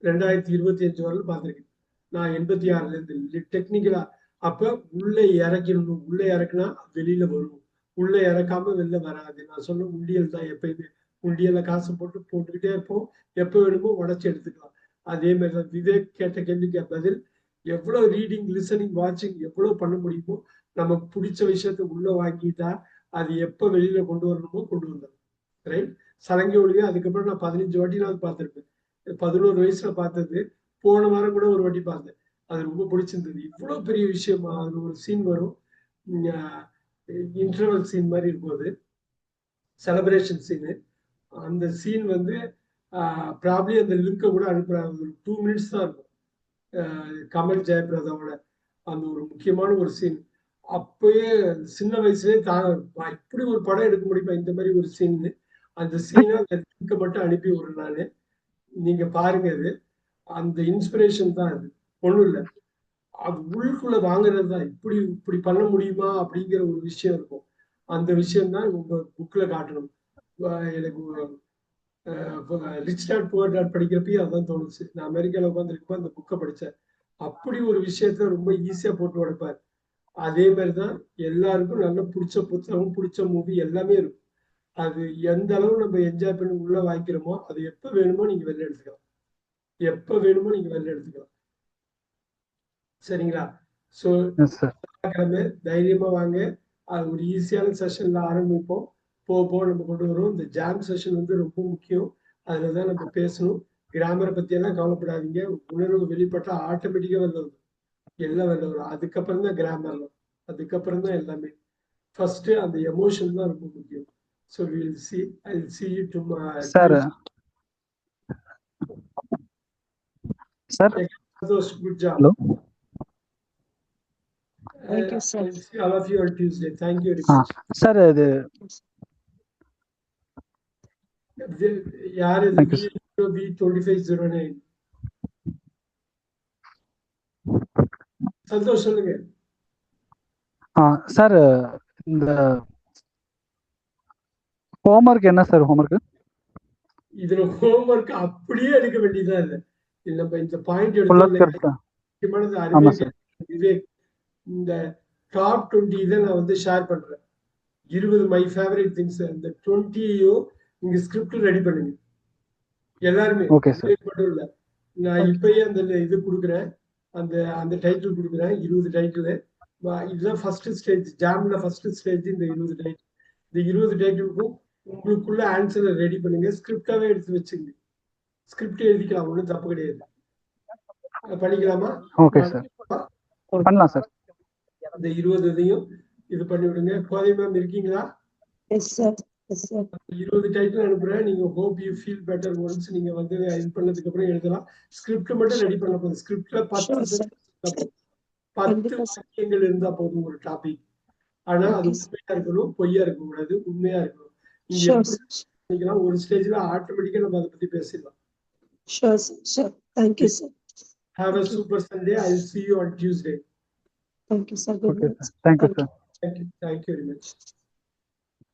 2025 வரலும் பார்த்துருக்கேன். நான் 86ல இருந்து டெக்னிக்கலா. அப்ப உள்ள இறக்கணும். உள்ள இறக்குனா வெளியில வரும், உள்ள இறக்காம வெளில வராது. நான் சொன்ன உண்டியல் தான் எப்பயுமே. உண்டியல்ல காசு போட்டுக்கிட்டே இருப்போம், எப்ப வேணுமோ உடச்சி எடுத்துக்கலாம். அதே மாதிரிதான் விவேக் கேட்ட கேள்விக்கு பதில், எவ்வளவு ரீடிங், லிசனிங், வாட்சிங் எவ்வளவு பண்ண முடியுமோ நமக்கு பிடிச்ச விஷயத்த உள்ள வாங்கிட்டா அது எப்ப வெளியில கொண்டு வரணுமோ கொண்டு வந்துடும். ரைட். சலங்கை ஒளியா அதுக்கப்புறம் நான் 15 வாட்டி நான் பார்த்திருப்பேன். 11 வயசுல பார்த்தது. போன வாரம் கூட ஒரு வாட்டி பார்த்தேன். அது ரொம்ப பிடிச்சிருந்தது. இவ்வளவு பெரிய விஷயமா. அதுல ஒரு சீன் வரும், இன்டர்வல் சீன் மாதிரி இருக்கும். அது செலிப்ரேஷன் சீனு. அந்த சீன் வந்து ப்ராப்ளி அந்த லிங்கை கூட அனுப்புறாங்க. ஒரு 2 minutes தான் இருக்கும். கமல் ஜெயபிரதாவோட அந்த ஒரு முக்கியமான ஒரு சீன். அப்பயே சின்ன வயசுலேயே இப்படி ஒரு படம் எடுக்க முடியுமா இந்த மாதிரி ஒரு சீன். அந்த சீனை அந்த லிங்கை மட்டும் அனுப்பி விடுறேன் நானு. நீங்க பாருங்க. அது அந்த இன்ஸ்பிரேஷன் தான். அது ஒண்ணும் இல்லை, அது உள்ளுக்குள்ள வாங்குறது தான். இப்படி பண்ண முடியுமா அப்படிங்கிற ஒரு விஷயம் இருக்கும். அந்த விஷயம் தான் உங்க புக்ல காட்டணும். எனக்கு ரிச் டாட் புவர் டாட் படிக்கிறப்பயும் அதான் தோணுச்சு. நான் அமெரிக்கால உட்காந்துருக்கப்ப அந்த புக்கை படித்தேன். அப்படி ஒரு விஷயத்த ரொம்ப ஈஸியா போட்டு உடைப்பார். அதே மாதிரிதான் எல்லாருக்கும் நல்ல பிடிச்ச புத்தகம், பிடிச்ச மூவி எல்லாமே இருக்கும். அது எந்த அளவு நம்ம என்ஜாய் பண்ணி உள்ள வாங்கிக்கிறோமோ அது எப்ப வேணுமோ நீங்க வெளில எடுத்துக்கலாம். சரிங்களா? ஸோ கிழமை தைரியமா வாங்க. அது ஒரு ஈஸியான செஷன்ல ஆரம்பிப்போம். போக நம்ம கொண்டு வரோம். இந்த ஜாம் செஷன் வந்து ரொம்ப முக்கியம். அதுலதான் நம்ம பேசணும். கிராமரை பத்தி எல்லாம் கவலைப்படாதீங்க. உணர்வு வெளிப்பட்டா ஆட்டோமேட்டிக்கா வரும், எல்லாம் வரும். அதுக்கப்புறம் தான் கிராமர்ல, அதுக்கப்புறம் தான் எல்லாமே. ஃபர்ஸ்ட் அந்த எமோஷன் தான் ரொம்ப முக்கியம். So I'll see you tomorrow. Sir. Good job. Hello. Thank you, sir. I'll see all of you on Tuesday. Thank you very much. Sir, யார் இது? B2509. சந்தோஷ் சொல்லுங்க. சார் இந்த ஹோம்ஒர்க் என்ன சார் ஹோம்ஒர்க்? இதுல ஹோம்ஒர்க் அப்படியே எடுக்க வேண்டியதா இல்ல. நம்ம இந்த பாயிண்ட் ஃபுல்லா எடுத்தோம். ஸ்கிரிப்ட். முக்கியமானது ஆமா அறிவே சார். விவேக். இந்த டாப் 20 இதை நான் வந்து ஷேர் பண்றேன். 20 மை ஃபேவரட் திங்ஸ். அந்த 20யும் நீங்க ஸ்கிரிப்ட் ரெடி பண்ணுங்க எல்லாருமே. Okay sir. மட்டும் இல்ல, நான் இப்பயே அந்த இது கொடுக்குறேன். அந்த அந்த டைட்டில் கொடுக்குறேன். 20 டைட்டில். இதுதான் ஃபர்ஸ்ட் ஸ்டேஜ். ஜாம்ல ஃபர்ஸ்ட் ஸ்டேஜ் இந்த 20 டைட்டில். இந்த 20 டைட்டிலுக்கும் உங்களுக்குள்ள ஆன்சரை ரெடி பண்ணுங்க. ஸ்கிரிப்டாவே எடுத்து வச்சுங்க. ஸ்கிரிப்ட் எழுதிக்கலாம், ஒன்றும் தப்பு கிடையாது. பண்ணிக்கலாமா? ஓகே சார், பண்ணலாம் சார். இந்த 20 இதையும் இது பண்ணி விடுங்க. கோதை மேம் இருக்கீங்களா? Yes sir, yes sir. 20 title அனுப்புறேன். நீங்க hope you feel better once நீங்க வந்து இது பண்ணதுக்கு அப்புறம் எழுதலாம். ஸ்கிரிப்ட் மட்டும் ரெடி பண்ண போதும். ஸ்கிரிப்ட்ல 10 வாக்கியங்கள் இருந்தா போதும் ஒரு டாபிக். ஆனா அது உண்மையா இருக்கணும், பொய்யா இருக்க கூடாது. உண்மையா இருக்கணும். நீங்க பண்ணிக்கலாம். ஒரு ஸ்டேஜ்ல ஆட்டோமேட்டிக்கா நம்ம அதை பத்தி பேசிடலாம். Sure, sir. Thank you, sir. Have a super Sunday. I'll see you on Tuesday. Thank you, sir. Good night. Thank you, sir. Thank you very much.